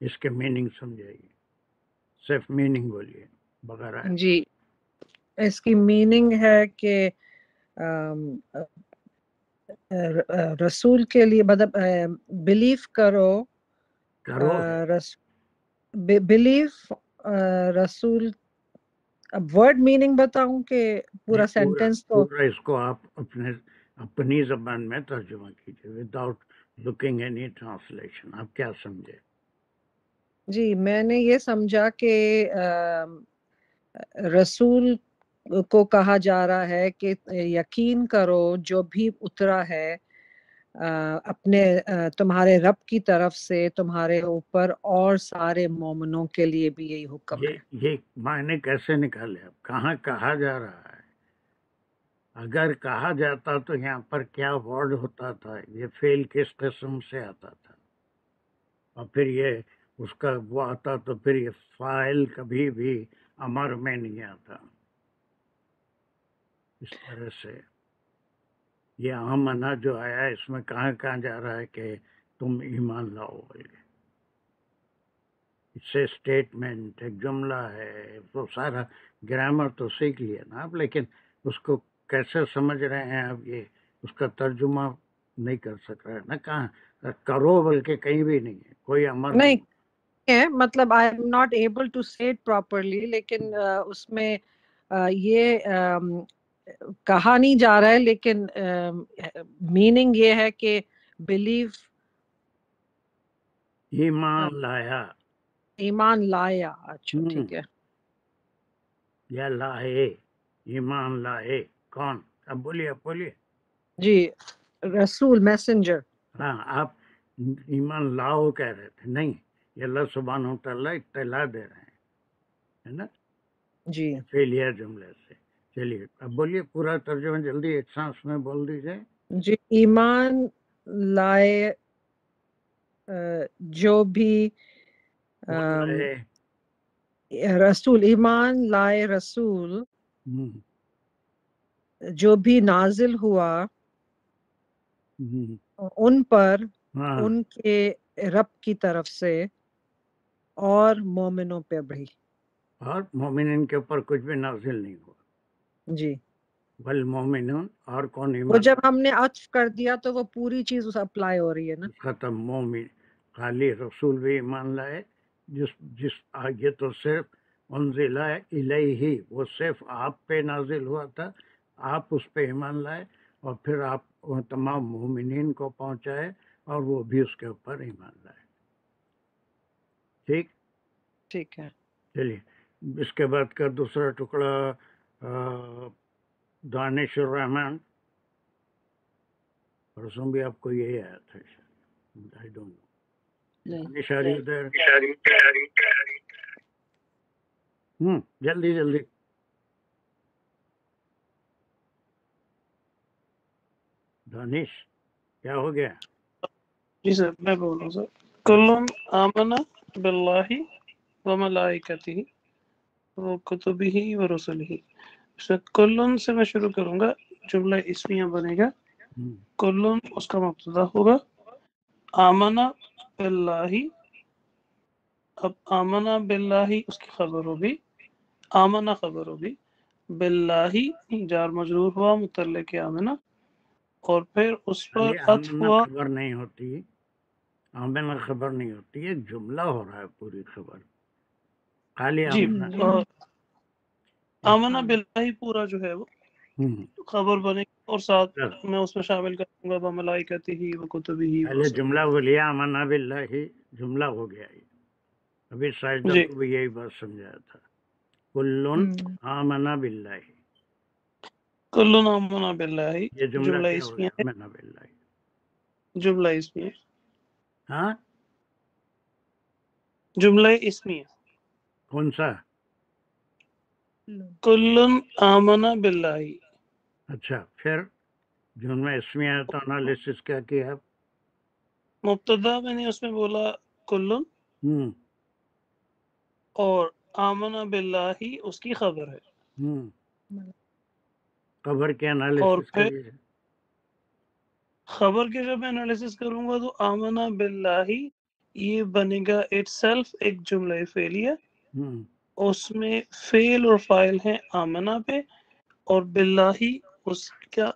Speaker 1: اس کے میننگ سمجھائیے صرف میننگ بولیے بغیر
Speaker 9: جی اس کی میننگ ہے کہ رسول کے لیے مطلب بلیف کرو
Speaker 1: کرو
Speaker 9: بلیف رسول. اب ورڈ میننگ بتاؤں کہ پورا سینٹینس تو
Speaker 1: پورا اس کو آپ اپنی زبان میں ترجمہ کیجیے وداؤٹ لوکنگ اینی ٹرانسلیشن. آپ کیا سمجھے؟
Speaker 9: جی میں نے یہ سمجھا کہ رسول کو کہا جا رہا ہے کہ یقین کرو جو بھی اترا ہے اپنے تمہارے رب کی طرف سے تمہارے اوپر اور سارے مومنوں کے لیے بھی یہی حکم ہے.
Speaker 1: یہ معنی کیسے نکالے اب کہاں کہا جا رہا ہے؟ اگر کہا جاتا تو یہاں پر کیا ورڈ ہوتا تھا یہ فعل کس قسم سے آتا تھا اور پھر یہ اس کا وہ آتا تو پھر یہ فاعل کبھی بھی امر میں نہیں آتا اس طرح سے. یہ آمنا جو آیا ہے اس میں کہاں کہاں جا رہا ہے کہ تم ایمان لاؤ بولے اس سے اسٹیٹمنٹ ایک جملہ ہے وہ سارا گرامر تو سیکھ لیا نا آپ لیکن اس کو کیسے سمجھ رہے ہیں اب یہ اس کا ترجمہ نہیں کر سک رہے نا کہاں کرو بلکہ کہیں بھی نہیں ہے کوئی امر
Speaker 9: نہیں ہے مطلب I am not able to say it properly لیکن اس میں یہ کہا نہیں جا رہا ہے لیکن میننگ یہ ہے کہ بلیو
Speaker 1: ایمان لایا
Speaker 9: ایمان لایا. اچھا ٹھیک ہے.
Speaker 1: یا لائے ایمان لائے کون اب بولیے
Speaker 9: جی رسول میسنجر.
Speaker 1: ہاں آپ ایمان لاؤ کہہ رہے تھے نہیں یہ اللہ سبحانہ وتعالیٰ اطلاع دے رہے ہیں ہے نا
Speaker 9: جی
Speaker 1: فعلیہ جملے سے. چلیے اب بولیے پورا ترجمہ جلدی ایک سانس میں بول دیجیے.
Speaker 9: جی ایمان لائے جو بھی رسول ایمان لائے رسول جو بھی نازل ہوا ان پر ان کے رب کی طرف سے اور مومنوں پہ بھی.
Speaker 1: اور مومنین کے اوپر کچھ بھی نازل نہیں ہوا.
Speaker 9: جی
Speaker 1: والمومنون اور کون
Speaker 9: وہ
Speaker 1: ایمان
Speaker 9: جب ہم نے عطف کر دیا تو وہ پوری چیز اس اپلائی ہو رہی ہے نا.
Speaker 1: ختم مومن خالی رسول بھی ایمان لائے جس آگے تو صرف انزل الیہ وہ صرف آپ پہ نازل ہوا تھا آپ اس پہ ایمان لائے اور پھر آپ تمام مومنین کو پہنچائے اور وہ بھی اس کے اوپر ایمان لائے. ٹھیک
Speaker 9: ٹھیک ہے.
Speaker 1: چلیے اس کے بعد کا دوسرا ٹکڑا دانش الرحمان، پرسوں بھی آپ کو یہی آیا تھا، I don't know. Danish are you there? جلدی جلدی. دانش کیا ہو گیا؟
Speaker 6: جی سر میں بول رہا ہوں سر. کلن آمنا باللہ و ملائکتہ و کتبہ و رسلہ. کلن سے میں شروع کروں گا، جملہ اسمیہ بنے گا. کلن اس کا مبتدا ہوگا. آمنا باللہ، اب آمنا باللہ اس کی خبر ہوگی، آمنا خبر ہوگی. باللہ جار مجرور ہوا متعلق آمنا، اور پھر اس پر
Speaker 1: خالی
Speaker 6: عطف
Speaker 1: آمنا
Speaker 6: ہوا.
Speaker 1: خبر نہیں ہوتی، آمنا خبر نہیں ہوتی، ایک جملہ ہو رہا ہے پوری خبر. خالی
Speaker 6: جی
Speaker 1: آمنا
Speaker 6: آمنا باللہ پورا جو ہے وہ خبر بنے گی، اور ساتھ میں اس میں شامل کروں گا بملائکتہ و کتبہ و
Speaker 1: پہلے
Speaker 6: رسلہ.
Speaker 1: جملہ بولیے آمنا باللہ، جملہ ہو گیا یہ. ابھی ساجدہ
Speaker 6: جی
Speaker 1: کو بھی یہی بات سمجھایا تھا. کلن آمنا باللہ،
Speaker 6: کلن آمنا باللہ
Speaker 1: یہ جملہ
Speaker 6: جملہ
Speaker 1: کیا ہو
Speaker 6: اسمیہ
Speaker 1: گیا؟
Speaker 6: ہے.
Speaker 1: آمنا باللہ.
Speaker 6: جملہ اسمیہ،
Speaker 1: ہاں
Speaker 6: جملہ اسمیہ.
Speaker 1: کون سا؟
Speaker 6: کلن آمنا باللہ.
Speaker 1: اچھا پھر جملہ اسمیہ ہے تو انالیسس کیا کیا؟
Speaker 6: مبتدا میں نے اس میں بولا کلن، اور آمنا باللہ اس کی خبر ہے.
Speaker 1: خبر کے
Speaker 6: اور
Speaker 1: انالیسس
Speaker 6: پھر
Speaker 1: کریے.
Speaker 6: خبر کے جب میں انالیسس کروں گا تو آمنا باللہ یہ بنے گا اٹ سیلف ایک جملہ فعلیہ. اس میں فعل اور فاعل ہیں آمنا پہ، اور باللہ اس کا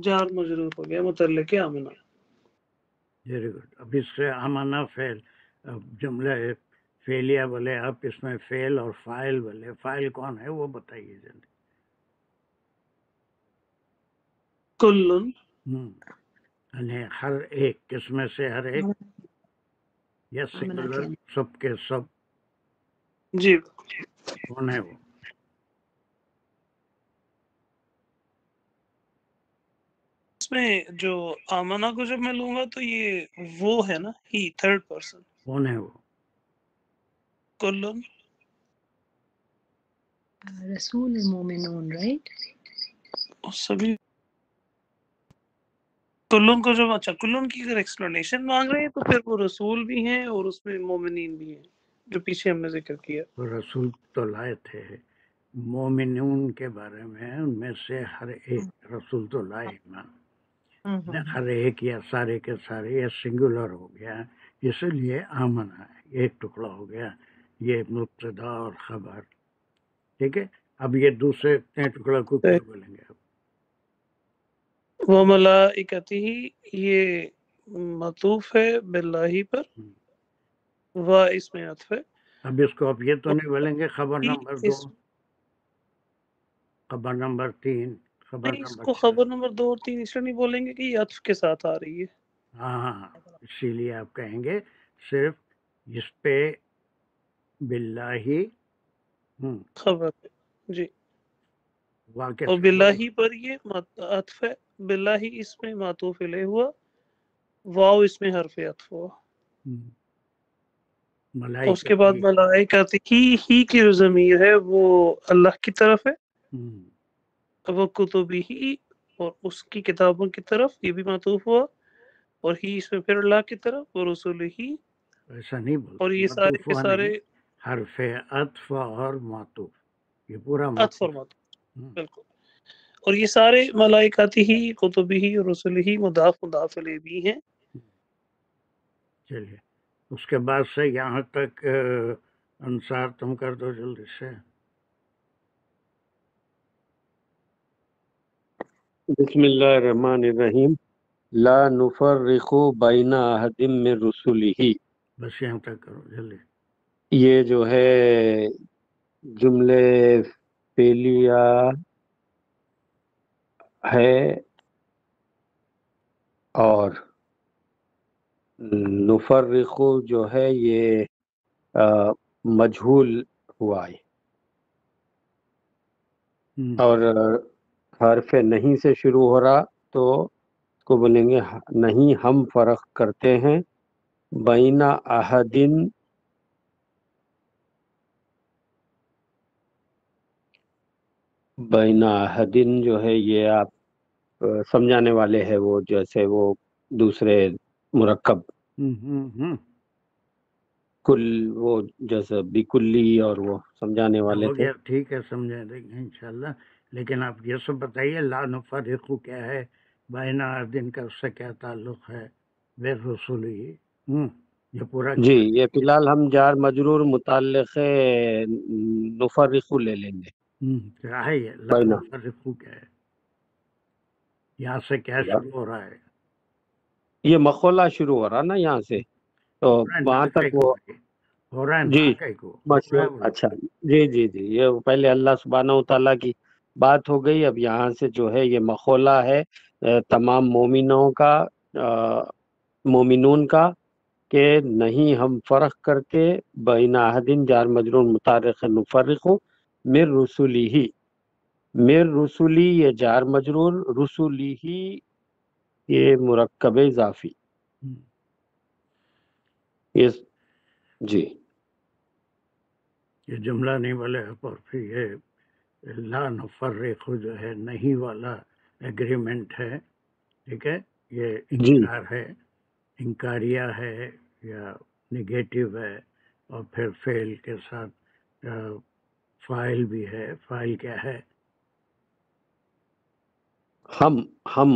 Speaker 6: جار مجرور ہو گیا متعلق آمنا.
Speaker 1: Very good. اب اس سے آمنا فعل جملہ فعلیہ بولے آپ، اس میں فعل اور فاعل بولے. فاعل کون ہے وہ بتائیے جلدی.
Speaker 6: کلن
Speaker 1: یعنی ہر ایک، کس میں سے ہر ایک، یا سنگولر سب کے سب؟
Speaker 6: جی
Speaker 1: کون ہے وہ؟
Speaker 6: اس میں جو آمنا کو جب میں لوں گا تو یہ وہ ہے نا، ہی تھرڈ پرسن.
Speaker 1: کون ہے وہ؟
Speaker 6: کلن
Speaker 3: رسول مومنون، رائٹ؟
Speaker 6: سبھی کلن کو جب، اچھا کلن کی اگر ایکسپلینیشن مانگ رہے ہیں تو پھر وہ رسول بھی ہیں اور اس میں مومنین بھی ہیں جو پیچھے ہم نے ذکر کیا.
Speaker 1: وہ رسول تو لائے تھے، مومنون کے بارے میں ان میں سے ہر ایک رسول تو لائے ایمان. ہر ایک یا سارے کے سارے، یا سنگولر ہو گیا، اس لیے آمنا ہے ایک ٹکڑا ہو گیا. یہ مبتدا اور خبر. ٹھیک ہے. اب یہ دوسرے ٹکڑا کو کیا بولیں گے آپ؟
Speaker 6: وملائکتہ یہ معطوف ہے باللہ پر، و اس میں عطف ہے.
Speaker 1: اب اس کو آپ یہ تو نہیں بولیں گے خبر نمبر 2،
Speaker 6: اس
Speaker 1: خبر نمبر 3، خبر
Speaker 6: نہیں، اس
Speaker 1: نمبر
Speaker 6: کو
Speaker 1: 4؟
Speaker 6: خبر نمبر 2 اور 3 اس لیے نہیں بولیں گے کہ یہ عطف کے ساتھ آ رہی ہے.
Speaker 1: ہاں اسی لیے آپ کہیں گے صرف اس پہ باللہ
Speaker 6: خبر ہے. جی،
Speaker 1: واقع
Speaker 6: اور
Speaker 1: سے
Speaker 6: باللہ پر یہ عطف ہے. باللہ اس میں معطوف الیہ ہوا، واو اس میں حرف عطف ہوا. اس کے بعد ملائکہ ہی کی جو ضمیر ہے وہ اللہ کی طرف ہے. وہ کتبہ اور اس کی کتابوں کی طرف، یہ بھی معطوف ہوا، اور ہی اس میں پھر اللہ کی طرف، اور رسول ہی.
Speaker 1: ایسا نہیں بولتے،
Speaker 6: اور یہ سارے
Speaker 1: معطوف
Speaker 6: کے
Speaker 1: ہوا
Speaker 6: سارے
Speaker 1: نہیں، حرف عطف اور معطوف، یہ پورا
Speaker 6: عطف اور
Speaker 1: معطوف.
Speaker 6: معطوف، بالکل. اور یہ سارے ملائکاتی ہی، کتبہ ہی اور رسول ہی مضاف الیہ بھی ہیں.
Speaker 1: چلیے اس کے بعد سے یہاں تک انصار تم کر دو جلدی سے.
Speaker 10: بسم اللہ الرحمن الرحیم. لا نفرق بین احد من رسلہ.
Speaker 1: بس یہاں تک کرو جلدی.
Speaker 10: یہ جو ہے جملے فعلیہ ہے، اور نفرق جو ہے یہ مجہول ہوا ہے،
Speaker 1: ہم،
Speaker 10: اور حرف نہیں سے شروع ہو رہا تو اس کو بولیں گے نہیں ہم فرق کرتے ہیں بین احدن، بین احدن جو ہے یہ آپ سمجھانے والے ہیں، وہ جیسے وہ دوسرے مرکب کل، وہ جیسے بکلی اور وہ سمجھانے والے
Speaker 1: ہو
Speaker 10: تھے۔
Speaker 1: گیا، ٹھیک ہے، سمجھا دیں گے انشاءاللہ، لیکن آپ یہ سب بتائیے لا نفرق کیا ہے، بین دن کا اس سے کیا تعلق ہے، بے رسولی، یہ پورا
Speaker 10: جی
Speaker 1: کیا
Speaker 10: یہ فی الحال ہم جار مجرور متعلق نفرق لے لیں گے،
Speaker 1: کیا ہے یہ لا
Speaker 10: بین
Speaker 1: نفرق کیا ہے، یہاں سے کیا شروع ہو رہا ہے،
Speaker 10: یہ مخولہ شروع ہو رہا نا یہاں سے، تو
Speaker 1: ہو رہا ہے
Speaker 10: وہاں
Speaker 1: نا کئی
Speaker 10: تک
Speaker 1: کو
Speaker 10: وہ
Speaker 1: بھائی، ہو رہا ہے
Speaker 10: جی
Speaker 1: نا کئی کو ہو رہا ہے
Speaker 10: مشہور،
Speaker 1: بولو،
Speaker 10: اچھا جی جی جی، یہ پہلے اللہ سبحانہ و تعالیٰ کی بات ہو گئی، اب یہاں سے جو ہے یہ مخولہ ہے تمام مومنوں کا، مومنون کا، کہ نہیں ہم فرق کرتے بین احدن جار مجرور متعلق نفرق من رسولی ہی، من رسولی یہ جار مجرور، رسولی ہی یہ مرکب اضافی، یہ جی
Speaker 1: یہ جملہ نہیں بولے، اور پھر یہ لا نفرق جو ہے نہیں والا ایگریمنٹ ہے، ٹھیک ہے، یہ
Speaker 10: جی
Speaker 1: انکار ہے، انکاریہ ہے یا نگیٹو ہے، اور پھر فعل کے ساتھ فاعل بھی ہے، فاعل کیا ہے،
Speaker 10: ہم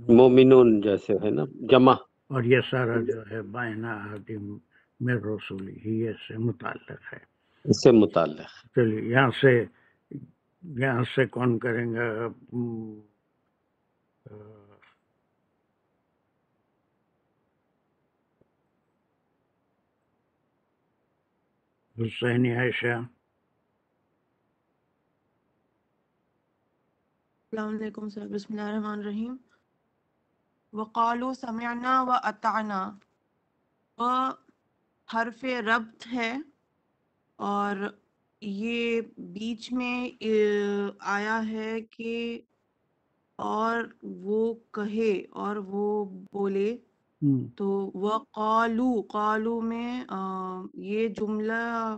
Speaker 10: مومنون جیسے ہے نا جمع،
Speaker 1: اور یہ سارا جو ہے بائنا حدیم میں رسولی ہی یہ سے متعلق ہے۔
Speaker 10: اس سے متعلق
Speaker 1: چلیے یہاں سے کون کریں گا، حسین عائشہ،
Speaker 11: السلام علیکم سر، بسم اللہ الرحمن الرحیم۔ وقالو سمعنا و اطعنا، و حرف ربط ہے، اور یہ بیچ میں آیا ہے کہ اور وہ کہے اور وہ بولے، تو وقالو، قالو میں یہ جملہ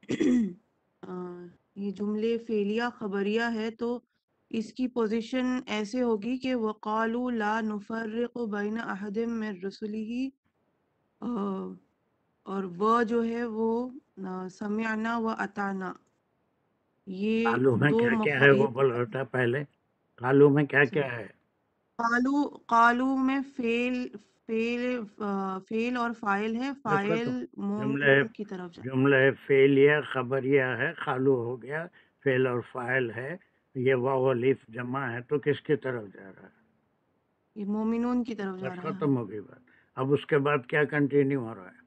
Speaker 11: یہ جملے فعلیہ خبریہ ہے، تو اس کی پوزیشن ایسے ہوگی کہ وقالو لا نفرق بین احد من رسلہ، اور وہ جو ہے وہ سمعنا و اطعنا، یہ
Speaker 1: قالو میں
Speaker 11: دو
Speaker 1: کیا کیا ہے وہ بول رہا تھا پہلے، قالو میں کیا کیا ہے،
Speaker 11: قالو میں فعل اور فاعل ہے،
Speaker 1: دیکھو
Speaker 11: فاعل
Speaker 1: تو
Speaker 11: مومنون کی طرف جائے۔
Speaker 1: جملہ فعلیہ خبریہ ہے، قالو ہو گیا، فعل اور فاعل ہے، یہ واو الف جمع ہے، تو کس کی طرف جا رہا ہے،
Speaker 11: یہ مومنون کی طرف جا
Speaker 1: بس
Speaker 11: رہا ہے۔
Speaker 1: ختم ہو گئی بات، اب اس کے بعد کیا کنٹینیو ہو رہا ہے،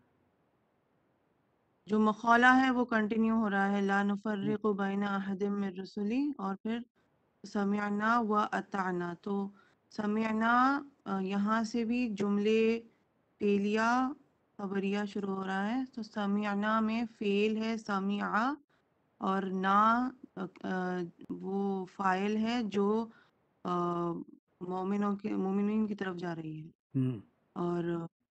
Speaker 11: جو مخالہ ہے وہ کنٹینیو ہو رہا ہے، لا نفرق بین احد من رسلی، اور پھر سمعنا و اطعنا، تو سمعنا یہاں سے بھی جملے فعلیہ خبریہ شروع ہو رہا ہے، تو سمعنا میں فعل ہے سمعا، اور نا وہ فاعل ہے جو مومنین کی طرف جا رہی ہے، اور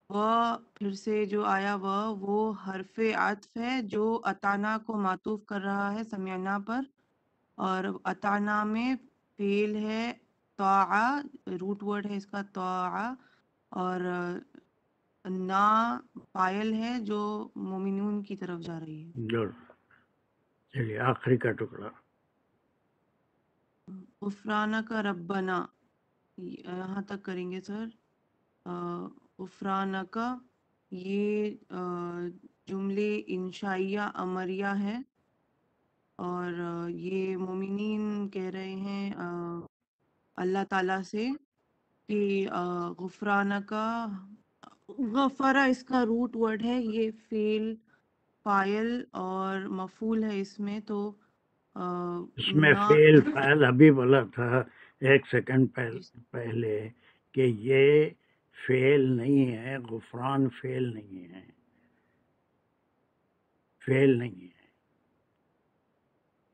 Speaker 11: وہ پھر سے جو آیا وہ حرف عطف ہے جو اطعنا کو معطوف کر رہا ہے سمعنا پر، اور اطعنا میں فعل ہے طاعہ، روٹ ورڈ ہے اس کا طاعہ، اور نا فاعل ہے جو مومنون کی طرف جا رہی ہے۔
Speaker 1: جو چلیے آخری کا ٹکڑا،
Speaker 11: غفرانک ربنا، یہاں تک کریں گے سر۔ غفرانک یہ جملے انشائیہ امریہ ہے، اور یہ مومنین کہہ رہے ہیں اللہ تعالیٰ سے کہ غفرانک، غفرہ اس کا روٹ ورڈ ہے، یہ فعل فاعل اور مفعول ہے اس میں، تو
Speaker 1: اس میں
Speaker 11: نا
Speaker 1: فعل فاعل ابھی بولا تھا ایک سیکنڈ پہلے کہ یہ فعل نہیں ہے، غفران فعل نہیں ہے، فعل نہیں ہے.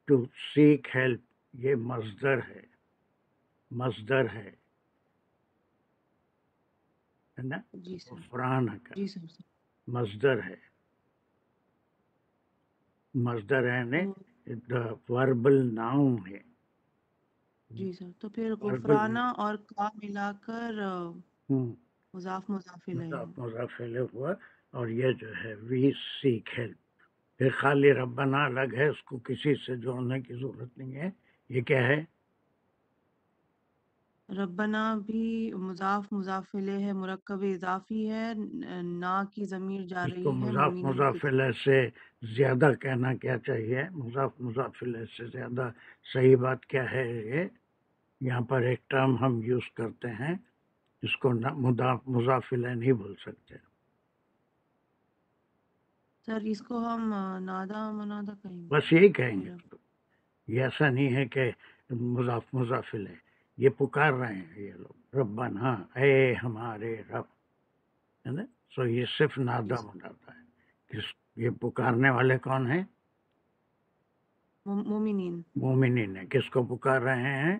Speaker 1: ٹو سیک ہیلپ یہ مصدر ہے، مصدر ہے نا.
Speaker 11: جی سر.
Speaker 1: غفران کا
Speaker 11: جی سر.
Speaker 1: مصدر ہے، مصدر ہے نے وربل ناؤن ہے.
Speaker 11: جی سر. تو پھر
Speaker 1: وربل
Speaker 11: غفرانہ اور کا ملا کر مضاف مضاف الیہ ہے.
Speaker 1: مضاف الیہ ہوا. اور یہ جو ہے وی سیک ہیلپ، پھر خالی ربنا الگ ہے، اس کو کسی سے جوڑنے کی ضرورت نہیں ہے. یہ کیا ہے؟
Speaker 11: ربنا بھی مضاف مضاف الیہ ہے، مرکب اضافی ہے، نا کی ضمیر جا
Speaker 1: اس کو
Speaker 11: رہی ہے
Speaker 1: مضاف
Speaker 11: مومنین کی
Speaker 1: مضاف
Speaker 11: طرف.
Speaker 1: الیہ سے زیادہ کہنا کیا چاہیے؟ مضاف مضاف الیہ سے زیادہ صحیح بات کیا ہے؟ یہ یہاں پر ایک ٹرم ہم یوز کرتے ہیں، اس کو مضاف الیہ نہیں بول سکتے.
Speaker 11: سر اس کو ہم نادا منادا کہیں گے.
Speaker 1: بس یہی کہیں گے. یہ ایسا نہیں ہے کہ مضاف مضاف الیہ، یہ پکار رہے ہیں یہ لوگ، ربنا اے ہمارے رب، ہے نا. سو یہ صرف نادا منادا ہے. یہ پکارنے والے کون ہیں؟
Speaker 11: مومنین.
Speaker 1: مومنین ہیں. کس کو پکار رہے ہیں؟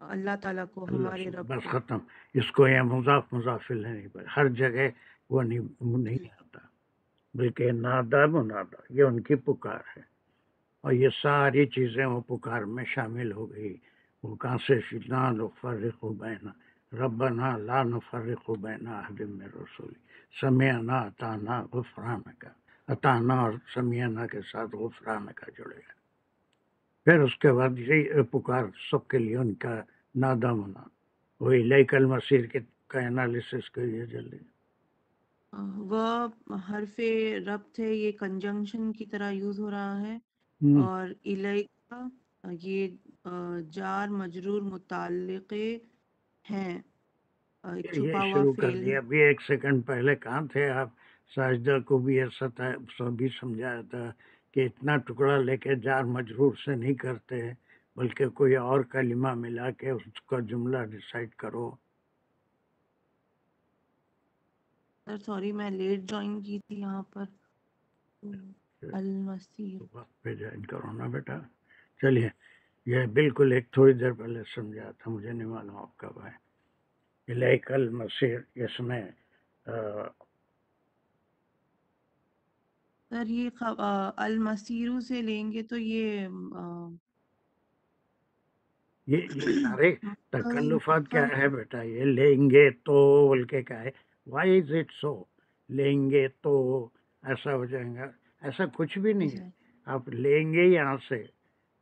Speaker 11: اللہ تعالیٰ کو،
Speaker 1: اللہ
Speaker 11: ہمارے
Speaker 1: سے.
Speaker 11: رب
Speaker 1: بس
Speaker 11: کو.
Speaker 1: ختم. اس کو یہ مضاف مضاف الیہ نہیں پر ہر جگہ وہ نہیں آتا، بلکہ نادا منادا یہ ان کی پکار ہے. اور یہ ساری چیزیں وہ پکار میں شامل ہو گئی. وہ کہاں سے لا نفرق بین ربنا لا نفرق بین احد من رسول سمعنا اطعنا غفرانک. اطعنا اور سمعنا کے ساتھ غفرانک جڑے گا. پھر اس کے بعد یہ پکار سب کے لیے ان کا نادا منا. وہی الیک المصیر کا انالیسس کریے جلدی.
Speaker 11: وہ حرف ربط ہے، یہ کنجنکشن کی طرح یوز ہو رہا ہے. اور الیکا یہ جار مجرور متعلقے ہیں، ایک
Speaker 1: یہ
Speaker 11: چھپا ہوا
Speaker 1: شروع کر
Speaker 11: فعل
Speaker 1: دیا.
Speaker 11: ہے.
Speaker 1: ابھی ایک سیکنڈ پہلے کہاں تھے آپ؟ ساجدہ کو بھی ایسا تھا، بھی سمجھایا تھا کہ اتنا ٹکڑا لے کے جار مجرور سے نہیں کرتے، بلکہ کوئی اور کلمہ ملا کے اس کا جملہ ڈیسائیڈ کرو.
Speaker 11: سر سوری میں لیٹ جوائن کی تھی یہاں پر. المسیر
Speaker 1: وقت پہ جوائن کرو نا بیٹا. چلیے، یہ بالکل ایک تھوڑی دیر پہلے سمجھا تھا، مجھے نہیں معلوم آپ کب ہے. الیک المصیر، اس میں
Speaker 11: سر یہ المسیرو سے لیں گے تو یہ
Speaker 1: سارے تکلفات کیا ہے بیٹا؟ یہ لیں گے تو بول کے کیا ہے؟ Why is it so? لیں گے تو ایسا ہو جائے گا؟ ایسا کچھ بھی نہیں ہے. آپ لیں گے یہاں سے،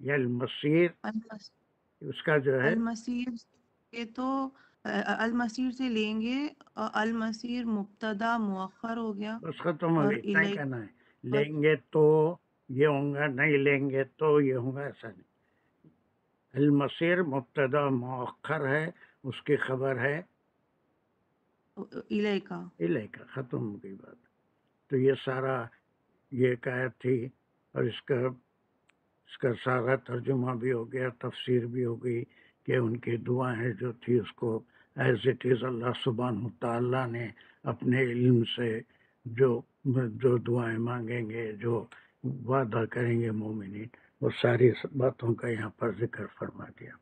Speaker 1: یہ المصیر اس کا جو ہے
Speaker 11: المسیر یہ تو المسیر سے لیں گے. المسیر مبتدا مؤخر ہو گیا.
Speaker 1: بس ختم ہو
Speaker 11: اور
Speaker 1: گئی. اتنا ہی کہنا ہے. لیں گے تو یہ ہوں گا، نہیں لیں گے تو یہ ہوں گا، ایسا نہیں. المصیر مبتدا مؤخر ہے، اس کی خبر ہے
Speaker 11: الیکا.
Speaker 1: الیکا. ختم ہو گئی بات. تو یہ سارا یہ آیت تھی، اور اس کا سارا ترجمہ بھی ہو گیا، تفسیر بھی ہو گئی کہ ان کی دعائیں جو تھی اس کو ایز اٹ از اللہ سبحانہ تعالیٰ نے اپنے علم سے جو دعائیں مانگیں گے، جو وعدہ کریں گے مومنین، وہ ساری باتوں کا یہاں پر ذکر فرما دیا.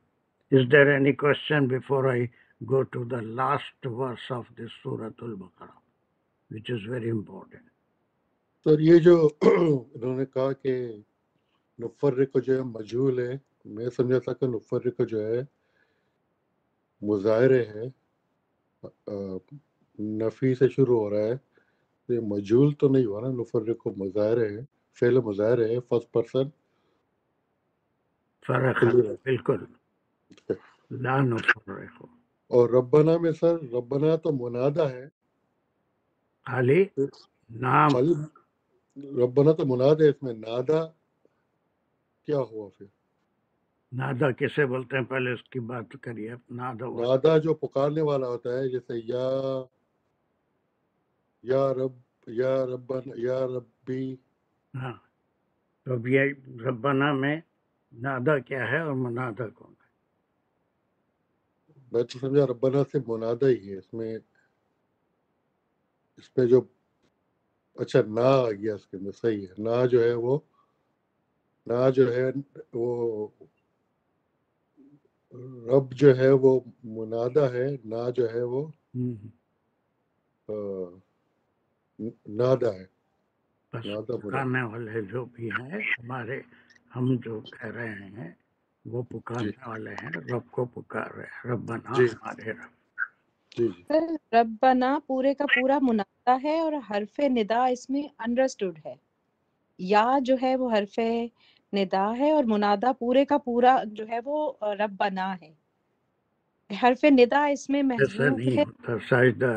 Speaker 1: Is there any question before I go to the last verse of this Surah Al-Baqarah, which is very important?
Speaker 7: سر یہ جو انہوں نے کہا کہ نفرق کو جو ہے مجہول ہے، میں سمجھا تھا کہ نفرق کو جو ہے مظاہرے ہے، نفی سے شروع ہو رہا ہے. یہ مجہول تو نہیں ہوا نا، نفرق کو مظاہرے ہے، فعل مظاہرے ہے، فرسٹ پرسن.
Speaker 1: فرق بالکل لا نفرق.
Speaker 7: اور ربنا میں سر ربنا تو منادا ہے،
Speaker 1: خالی نام.
Speaker 7: خالی ربنا تو منادا ہے، اس میں نادا کیا ہوا؟ پھر
Speaker 1: نادا کسے بولتے ہیں؟ پہلے اس کی بات کریے.
Speaker 7: نادا جو پکارنے والا ہوتا ہے، جیسے یا رب، یا ربنا، یا ربی.
Speaker 1: ہاں، تو اب یہ ربنا میں نادا کیا ہے اور منادا کون ہے؟
Speaker 7: میں تو سمجھا ربنا سے منادا ہی ہے. اس میں جو اچھا نا آ گیا اس کے اندر، صحیح ہے. نا جو ہے وہ رب جو ہے وہ منادہ ہے، نا جو ہے وہ نادا ہے.
Speaker 1: بس
Speaker 7: نادا منادہ.
Speaker 1: پکارنے والے جو بھی ہیں ہمارے، ہم جو کہہ رہے ہیں وہ
Speaker 7: جی
Speaker 1: پکارنے والے ہیں، رب کو پکار رہے ہیں، ربنا
Speaker 7: جی
Speaker 1: ہمارے رب.
Speaker 7: جی جی
Speaker 3: سر ربنا پورے کا پورا منادہ ہے اور حرف ندا اس میں انڈرسٹوڈ ہے. یا جو ہے وہ حرف ندا ہے اور منادہ پورے کا پورا جو ہے وہ ربنا ہے. حرف ندا اس میں
Speaker 1: ایسا
Speaker 3: محذوف
Speaker 1: نہیں
Speaker 3: ہے.
Speaker 1: ہوتا، سجدہ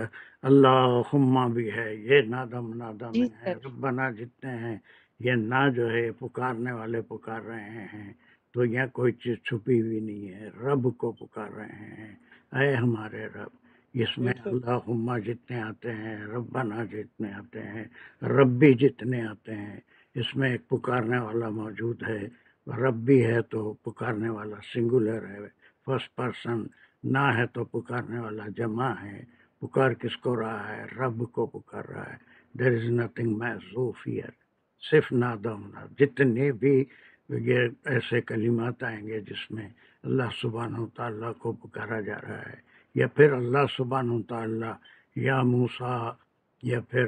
Speaker 1: اللہم بھی ہے، یہ نادا منادا
Speaker 3: جی
Speaker 1: میں ہے.
Speaker 3: سر.
Speaker 1: ربنا جتنے ہیں یہ نا جو ہے پکارنے والے پکار رہے ہیں، تو یہاں کوئی چیز چھپی ہوئی نہیں ہے، رب کو پکار رہے ہیں، اے ہمارے رب. اس میں اللہم جتنے آتے ہیں، ربنا جتنے آتے ہیں، ربی جتنے آتے ہیں، اس میں ایک پکارنے والا موجود ہے. ربی ہے تو پکارنے والا سنگولر ہے، فرسٹ پرسن. نہ ہے تو پکارنے والا جمع ہے. پکار کس کو رہا ہے؟ رب کو پکار رہا ہے. دیر از نتھنگ محذوف ہیئر، صرف نادا مناد. جتنے بھی یہ ایسے کلمات آئیں گے جس میں اللہ سبحانہ تعالیٰ کو پکارا جا رہا ہے، یا پھر اللہ سبحانہ تعالیٰ یا موسیٰ یا پھر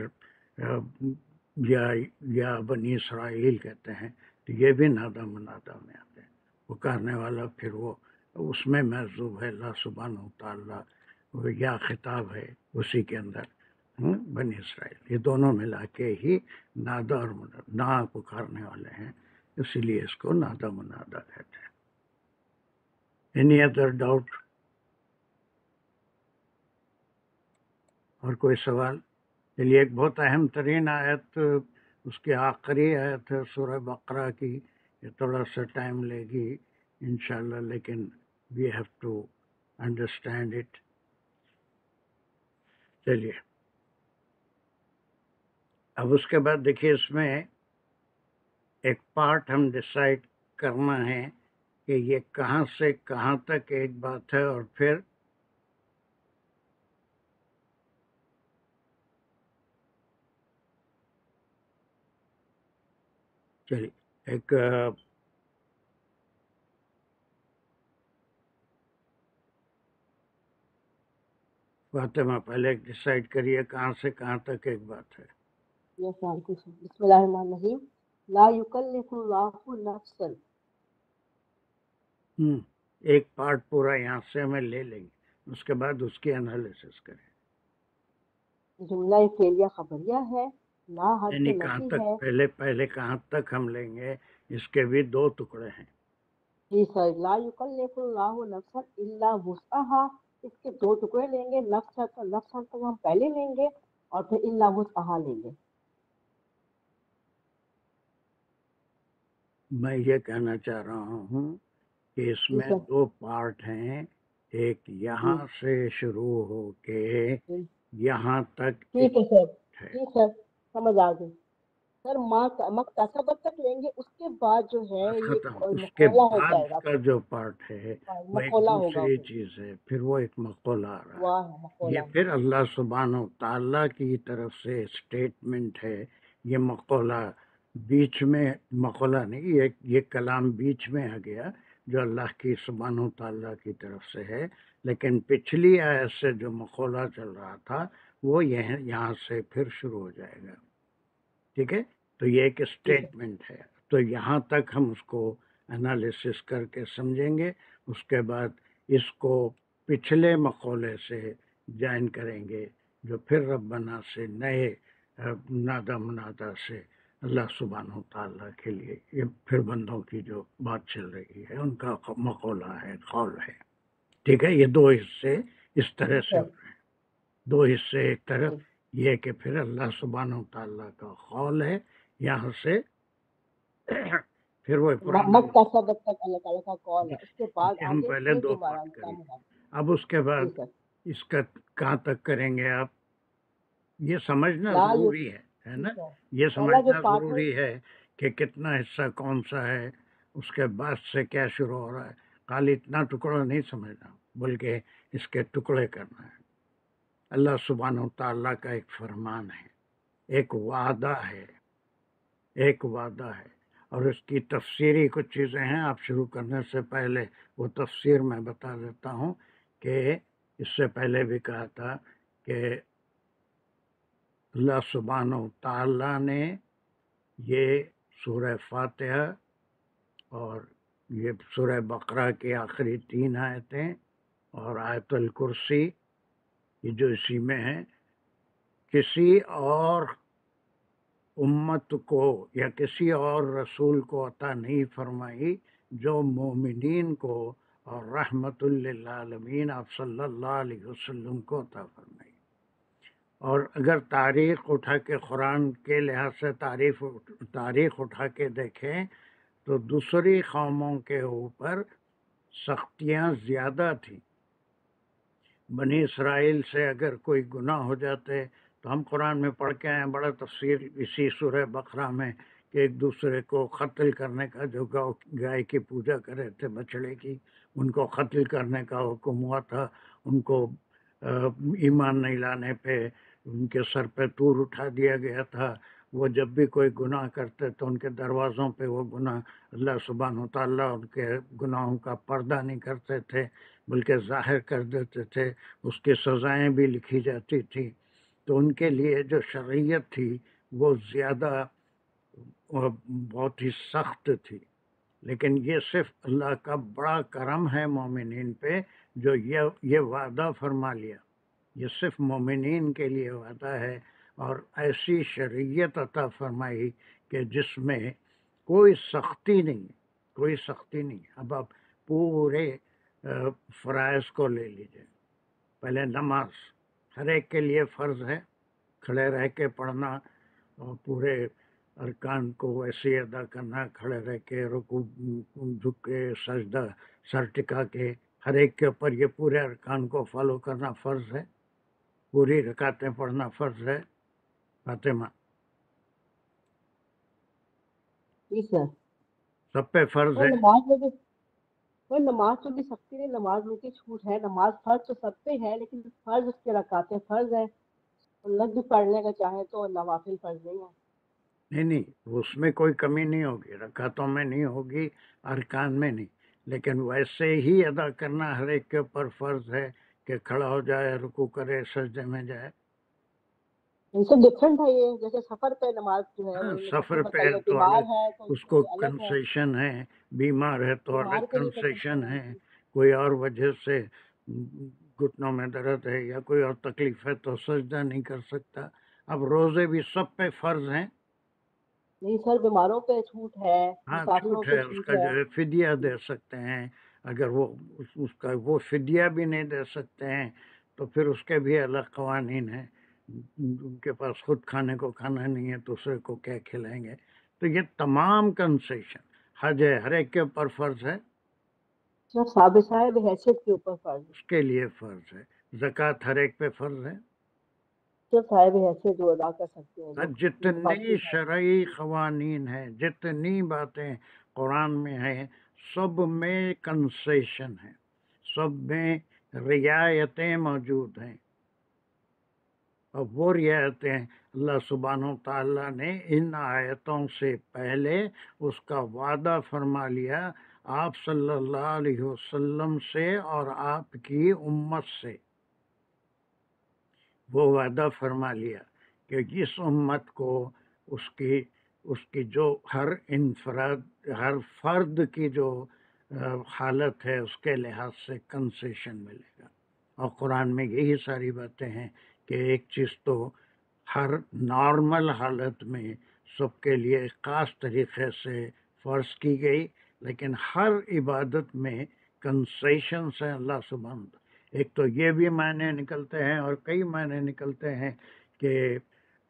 Speaker 1: یا بنی اسرائیل کہتے ہیں، تو یہ بھی نادا منادا میں آتے ہیں. پکارنے والا پھر وہ اس میں محذوب ہے اللہ سبحانہ تعالیٰ، یا خطاب ہے اسی کے اندر بنی اسرائیل. یہ دونوں ملا کے ہی نادا اور نا پکارنے والے ہیں، اسی لیے اس کو نادا منادا کہتے ہیں. اینی ادر ڈاؤٹ اور کوئی سوال؟ چلیے ایک بہت اہم ترین آیت، اس کی آخری آیت ہے سورہ بقرہ کی. یہ تھوڑا سا ٹائم لے گی انشاءاللہ، لیکن we have to understand it. چلیے اب اس کے بعد دیکھیے اس میں ایک پارٹ ہم ڈیسائیڈ کرنا ہے کہ یہ کہاں سے کہاں تک ایک بات ہے، اور پھر چلیے ایک فاطمہ پہلے ایک ڈیسائیڈ کریے کہاں سے کہاں تک ایک بات ہے.
Speaker 12: بسم اللہ الرحمن الرحیم. لا یکلف اللہ نفسا.
Speaker 1: ایک پارٹ پورا یہاں سے ہمیں لے لیں گے، اس کے بعد اس کی انالیسس کریں.
Speaker 12: جملہ فعلیہ خبریہ ہے، لا حرف
Speaker 1: یعنی کہاں
Speaker 12: نفی
Speaker 1: تک
Speaker 12: ہے.
Speaker 1: پہلے کہاں تک ہم لیں گے، اس کے بھی دو ٹکڑے ہیں.
Speaker 12: جی سر. لا یکلف اللہ نفسا الا وسعها، اس کے دو ٹکڑے لیں گے. نفسا تو ہم پہلے لیں گے اور پھر الا وسعها لیں گے.
Speaker 1: میں یہ کہنا چاہ رہا ہوں کہ اس میں دو پارٹ ہیں، ایک یہاں سے شروع ہو کے یہاں تک
Speaker 12: ٹھیک ہے سر. ٹھیک ہے سمجھ آ گئی سر. مکتسبت تک لیں گے، اس کے بعد جو ہے یہ
Speaker 1: اس کے
Speaker 12: مقولہ ہو
Speaker 1: بعد
Speaker 12: جائے گا.
Speaker 1: کا جو پارٹ ہے وہ ایک
Speaker 12: مقولہ ہوگا،
Speaker 1: دوسری چیز ہے، پھر وہ ایک مقولہ آ رہا ہے.
Speaker 12: واہ مقولہ.
Speaker 1: یہ پھر اللہ سبحانہ تعالیٰ کی طرف سے اسٹیٹمنٹ ہے. یہ مقولہ بیچ میں، مقولہ نہیں، یہ کلام بیچ میں آ گیا جو اللہ کی سبحانہ تعالیٰ کی طرف سے ہے، لیکن پچھلی آیت سے جو مقولہ چل رہا تھا وہ یہاں سے پھر شروع ہو جائے گا. ٹھیک ہے، تو یہ ایک اسٹیٹمنٹ ہے. تو یہاں تک ہم اس کو انالیسس کر کے سمجھیں گے، اس کے بعد اس کو پچھلے مقولے سے جوائن کریں گے جو پھر ربنا سے نئے نادا منادا سے اللہ سبحانہ تعالیٰ کے لیے یہ پھر بندوں کی جو بات چل رہی ہے ان کا مقولہ ہے، قول ہے. ٹھیک ہے، یہ دو حصے اس طرح سے ہو رہے ہیں. دو حصے، ایک طرف یہ کہ پھر اللہ سبحانہ تعالیٰ کا قول ہے یہاں سے، پھر وہ
Speaker 12: مکتسبت تک اللہ تعالیٰ کا قول ہے، اس کے بعد
Speaker 1: ہم
Speaker 12: آگے
Speaker 1: پہلے
Speaker 12: پھر
Speaker 1: دو
Speaker 12: دوبارہ
Speaker 1: پارٹ کریں
Speaker 12: اللہ.
Speaker 1: اب اس کے بعد اس کا کہاں تک کریں گے آپ، یہ سمجھنا ضروری ہے نا. یہ سمجھنا ضروری ہے کہ کتنا حصہ کون سا ہے، اس کے بعد سے کیا شروع ہو رہا ہے. خالی اتنا ٹکڑا نہیں سمجھنا بلکہ اس کے ٹکڑے کرنا ہے. اللہ سبحانہ تعالیٰ کا ایک فرمان ہے ایک وعدہ ہے، ایک وعدہ ہے، اور اس کی تفسیری کچھ چیزیں ہیں. آپ شروع کرنے سے پہلے وہ تفسیر میں بتا دیتا ہوں کہ اس سے پہلے بھی کہا تھا کہ اللہ سبحانہ و تعالیٰ نے یہ سورہ فاتحہ اور یہ سورہ بقرہ کی آخری 3 آیتیں اور آیت الکرسی یہ جو اسی میں ہے، کسی اور امت کو یا کسی اور رسول کو عطا نہیں فرمائی جو مومنین کو اور رحمت للعالمین آپ صلی اللہ علیہ وسلم کو عطا فرمائی. اور اگر تاریخ اٹھا کے قرآن کے لحاظ سے تاریخ اٹھا کے دیکھیں تو دوسری قوموں کے اوپر سختیاں زیادہ تھیں. بنی اسرائیل سے اگر کوئی گناہ ہو جاتے تو ہم قرآن میں پڑھ کے آئے بڑا تفسیر اسی سورہ بقرہ میں کہ ایک دوسرے کو قتل کرنے کا، جو گائے کی پوجا کر رہے تھے بچڑے کی، ان کو قتل کرنے کا حکم ہوا تھا. ان کو ایمان نہیں لانے پہ ان کے سر پہ طور اٹھا دیا گیا تھا. وہ جب بھی کوئی گناہ کرتے تو ان کے دروازوں پہ وہ گناہ اللہ سبحانہ و تعالیٰ ان کے گناہوں کا پردہ نہیں کرتے تھے بلکہ ظاہر کر دیتے تھے. اس کی سزائیں بھی لکھی جاتی تھی. تو ان کے لیے جو شریعت تھی وہ زیادہ بہت ہی سخت تھی. لیکن یہ صرف اللہ کا بڑا کرم ہے مومنین پہ جو یہ وعدہ فرما لیا. یہ صرف مومنین کے لیے وعدہ ہے اور ایسی شریعت عطا فرمائی کہ جس میں کوئی سختی نہیں، کوئی سختی نہیں. اب آپ پورے فرائض کو لے لیجئے. پہلے نماز ہر ایک کے لیے فرض ہے، کھڑے رہ کے پڑھنا اور پورے ارکان کو ویسے ادا کرنا، کھڑے رہ کے رکوع جھک کے سجدہ سر ٹکا کے، ہر ایک کے اوپر یہ پورے ارکان کو فالو کرنا فرض ہے. پوری رکعتیں پڑھنا فرض ہے. فاطمہ
Speaker 12: جی سر.
Speaker 1: سب پہ فرض
Speaker 12: اور
Speaker 1: ہے.
Speaker 12: نماز تو بھی سختی نہیں، نماز میں کی چھوٹ ہے. نماز فرض تو سب پہ ہے لیکن فرض اس کے رکعتیں فرض ہے. لگ بھی پڑھنے کا چاہے تو نوافل فرض نہیں ہے.
Speaker 1: نہیں اس میں کوئی کمی نہیں ہوگی، رکعتوں میں نہیں ہوگی، ارکان میں نہیں، لیکن ویسے ہی ادا کرنا ہر ایک کے اوپر فرض ہے کہ کھڑا ہو جائے، رکوع کرے، سجدے میں جائے.
Speaker 12: ان سے ڈفرنٹ ہے یہ، جیسے سفر پہ نماز جو ہے وہ
Speaker 1: سفر پہ تو
Speaker 12: بیمار
Speaker 1: الگ،
Speaker 12: ہے تو
Speaker 1: اس کو
Speaker 12: الگ ہے.
Speaker 1: کنسیشن ہے، بیمار ہے تو الگ
Speaker 12: بیمار کے لیے
Speaker 1: کنسیشن ہے. کوئی اور وجہ سے گھٹنوں میں درد ہے یا کوئی اور تکلیف ہے تو سجدہ نہیں کر سکتا. اب روزے بھی سب پہ فرض ہیں.
Speaker 12: نہیں سر، بیماروں پہ چھوٹ ہے،
Speaker 1: ہاں
Speaker 12: مسافروں
Speaker 1: چھوٹ
Speaker 12: پہ
Speaker 1: ہے، اس
Speaker 12: چھوٹ
Speaker 1: کا
Speaker 12: ہے.
Speaker 1: جو ہے فدیہ دے سکتے ہیں. اگر وہ اس کا وہ فدیہ بھی نہیں دے سکتے ہیں تو پھر اس کے بھی الگ قوانین ہیں. ان کے پاس خود کھانے کو کھانا نہیں ہے، دوسرے کو کیا کھلائیں گے. تو یہ تمام کنسیشن حج ہے، ہر ایک کے اوپر فرض ہے.
Speaker 12: صاحب حیثیت کے اوپر فرض ہے.
Speaker 1: اس کے لیے فرض ہے. زکوٰۃ ہر ایک پہ فرض ہے.
Speaker 12: صاحب حیثیت جو ادا کر سکتے ہیں.
Speaker 1: جتنی شرعی قوانین ہیں، جتنی باتیں قرآن میں ہیں، سب میں کنسیشن ہے، سب میں رعایتیں موجود ہیں. اور وہ رعایتیں اللہ سبحانہ و تعالیٰ نے ان آیتوں سے پہلے اس کا وعدہ فرما لیا آپ صلی اللہ علیہ وسلم سے اور آپ کی امت سے. وہ وعدہ فرما لیا کہ جس امت کو اس کی جو ہر فرد کی جو حالت ہے اس کے لحاظ سے کنسیشن ملے گا. اور قرآن میں یہی ساری باتیں ہیں کہ ایک چیز تو ہر نارمل حالت میں سب کے لیے خاص طریقے سے فرض کی گئی، لیکن ہر عبادت میں کنسیشن سے اللہ سبحانہ. ایک تو یہ بھی معنی نکلتے ہیں اور کئی معنی نکلتے ہیں کہ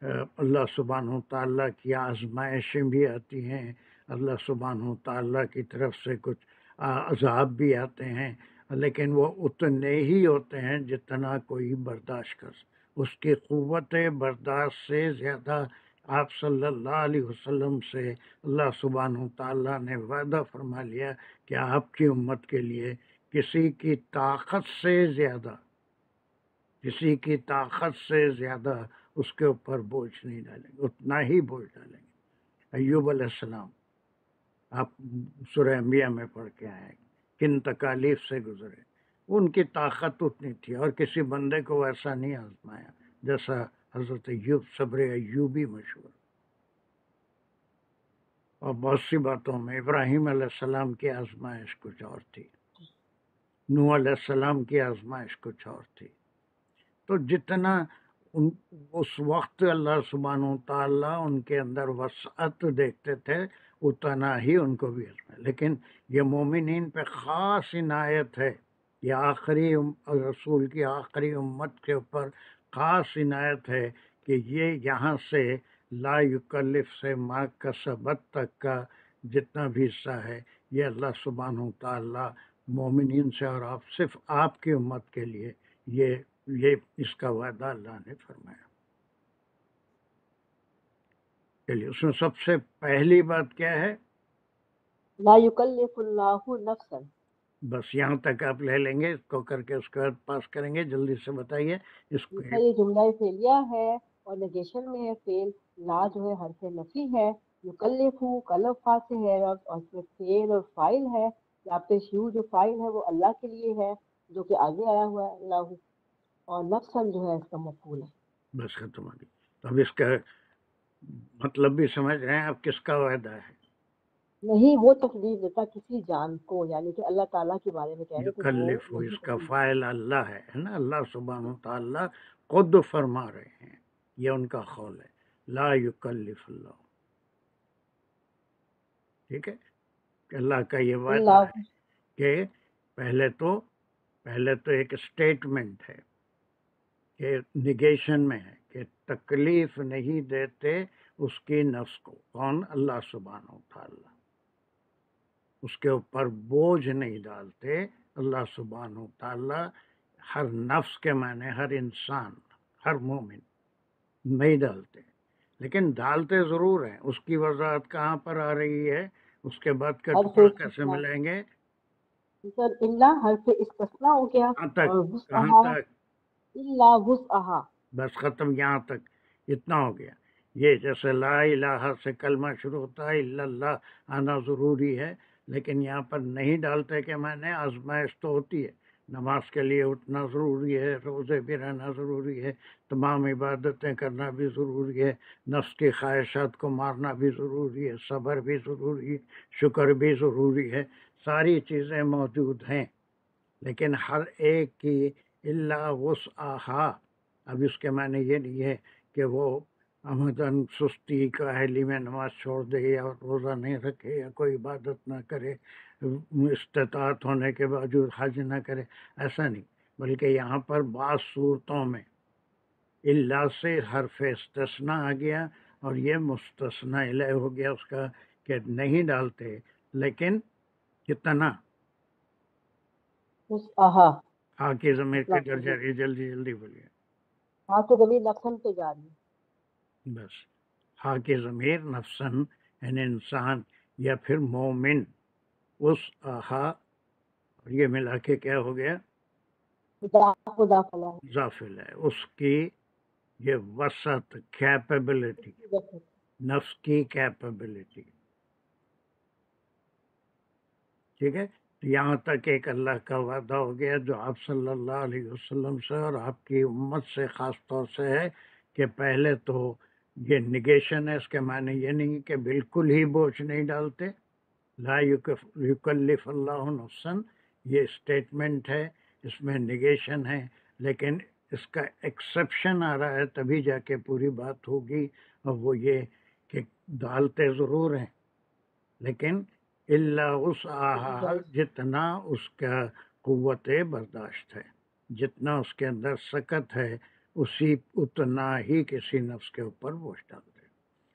Speaker 1: اللہ سبحانہ و تعالیٰ کی آزمائشیں بھی آتی ہیں، اللہ سبحانہ و تعالیٰ کی طرف سے کچھ عذاب بھی آتے ہیں، لیکن وہ اتنے ہی ہوتے ہیں جتنا کوئی برداشت کر سکے. اس کی قوت برداشت سے زیادہ آپ صلی اللہ علیہ وسلم سے اللہ سبحانہ و تعالیٰ نے وعدہ فرما لیا کہ آپ کی امت کے لیے کسی کی طاقت سے زیادہ اس کے اوپر بوجھ نہیں ڈالیں گے، اتنا ہی بوجھ ڈالیں گے۔ ایوب علیہ السلام آپ سورہ انبیاء میں پڑھ کے آئے کن تکالیف سے گزرے، ان کی طاقت اتنی تھی اور کسی بندے کو ویسا نہیں آزمایا جیسا حضرت ایوب، صبر ایوبی مشہور۔ اور بہت سی باتوں میں ابراہیم علیہ السلام کی آزمائش کچھ اور تھی، نوح علیہ السلام کی آزمائش کچھ اور تھی۔ تو جتنا اس وقت اللہ سبحانہ و تعالیٰ ان کے اندر وسعت دیکھتے تھے اتنا ہی ان کو بھی آزمائے۔ لیکن یہ مومنین پہ خاص عنایت ہے، یہ آخری رسول کی آخری امت کے اوپر خاص عنایت ہے کہ یہ یہاں سے لا یکلف سے ما کسبت تک کا جتنا بھی حصہ ہے یہ اللہ سبحانہ و تعالیٰ مومنین سے اور آپ صرف آپ کی امت کے لیے یہ اس کا وعدہ اللہ نے فرمایا۔ چلیے اس میں سب سے پہلی بات کیا ہے؟
Speaker 12: لا یکلف اللہ نفسا۔
Speaker 1: بس یہاں تک آپ لے لیں گے، اس کو کر کے اس کے بعد پاس کریں گے۔ جلدی سے بتائیے اس کو۔
Speaker 12: یہ جملہ فعلیہ ہے اور نیگیشن میں ہے فعل، لا جو ہے حرف نفی ہے، یکلف کلف فا سے ہے اور اس میں فعل اور فاعل ہے۔ یو جو فاعل ہے وہ اللہ کے لیے ہے جو کہ آگے آیا ہوا ہے اللہ، اور نفسن جو ہے اس کا مفعول ہے۔
Speaker 1: بس ختم ہو گئی۔ تو اب اس کا مطلب بھی سمجھ رہے ہیں آپ کس کا وعدہ ہے؟
Speaker 12: نہیں، وہ تکلیف دیتا کسی جان کو، یعنی کہ اللہ تعالیٰ کے بارے میں کہہ رہے کہ وہ
Speaker 1: یکلف،
Speaker 12: نہیں
Speaker 1: اس کا
Speaker 12: تکلیف۔
Speaker 1: فاعل اللہ ہے نا، اللہ سبحانہ و تعالیٰ خود فرما رہے ہیں، یہ ان کا قول ہے، لا یکلف اللہ۔ ٹھیک ہے، کہ اللہ کا یہ وعدہ ہے کہ پہلے تو ایک اسٹیٹمنٹ ہے کہ نگیشن میں ہے کہ تکلیف نہیں دیتے اس کی نفس کو، کون؟ اللہ سبحانہ و تعالیٰ۔ اس کے اوپر بوجھ نہیں ڈالتے اللہ سبحانہ و تعالیٰ، ہر نفس کے معنی ہر انسان، ہر مومن نہیں ڈالتے، لیکن ڈالتے ضرور ہیں۔ اس کی وضاحت کہاں پر آ رہی ہے؟ اس کے بعد کا ٹکڑا کیسے ملیں گے؟
Speaker 12: اللہ حرف استثناء ہو گیا اور
Speaker 1: کہاں تک؟
Speaker 12: اللہ وسعہا،
Speaker 1: بس ختم، یہاں تک اتنا ہو گیا۔ یہ جیسے لا الہ سے کلمہ شروع ہوتا ہے، الا اللہ آنا ضروری ہے، لیکن یہاں پر نہیں ڈالتے کہ میں نے آزمائش تو ہوتی ہے، نماز کے لیے اٹھنا ضروری ہے، روزے بھی رہنا ضروری ہے، تمام عبادتیں کرنا بھی ضروری ہے، نفس کی خواہشات کو مارنا بھی ضروری ہے، صبر بھی ضروری ہے، شکر بھی ضروری ہے، ساری چیزیں موجود ہیں، لیکن ہر ایک کی الا وسعہا۔ اب اس کے معنی یہ نہیں ہے کہ وہ عمدن سستی کاہلی میں نماز چھوڑ دے یا روزہ نہیں رکھے یا کوئی عبادت نہ کرے، استطاعت ہونے کے باوجود حج نہ کرے، ایسا نہیں، بلکہ یہاں پر بعض صورتوں میں اللہ سے حرف استثناء آ گیا اور یہ مستثنیٰ الیہ ہو گیا اس کا کہ نہیں ڈالتے، لیکن کتنا؟
Speaker 12: وسعہا،
Speaker 1: ہاں کی ضمیر کدھر جا رہی ہے؟ جلدی جلدی بولیے۔
Speaker 12: ہاں تو ضمیر نفسن پہ جا رہی ہے۔
Speaker 1: بس ہاں کی ضمیر نفسن یعنی انسان یا پھر مومن، وسعہا، اور یہ ملا کے کیا ہو گیا؟
Speaker 12: خدا فلا
Speaker 1: ضافل ہے، اس کی یہ وسعت، کیپیبلٹی، نفس کی کیپیبلٹی۔ ٹھیک ہے، یہاں تک ایک اللہ کا وعدہ ہو گیا جو آپ صلی اللہ علیہ وسلم سے اور آپ کی امت سے خاص طور سے ہے کہ پہلے تو یہ نگیشن ہے، اس کے معنی یہ نہیں کہ بالکل ہی بوجھ نہیں ڈالتے، لا یکلف اللہ نفسا، یہ اسٹیٹمنٹ ہے، اس میں نگیشن ہے، لیکن اس کا ایکسیپشن آ رہا ہے تبھی جا کے پوری بات ہوگی، اور وہ یہ کہ ڈالتے ضرور ہیں لیکن اللہ وسعہا، جتنا اس کا قوت برداشت ہے، جتنا اس کے اندر سکت ہے، اتنا ہی کسی نفس کے اوپر بوجھ ڈالتے ہیں،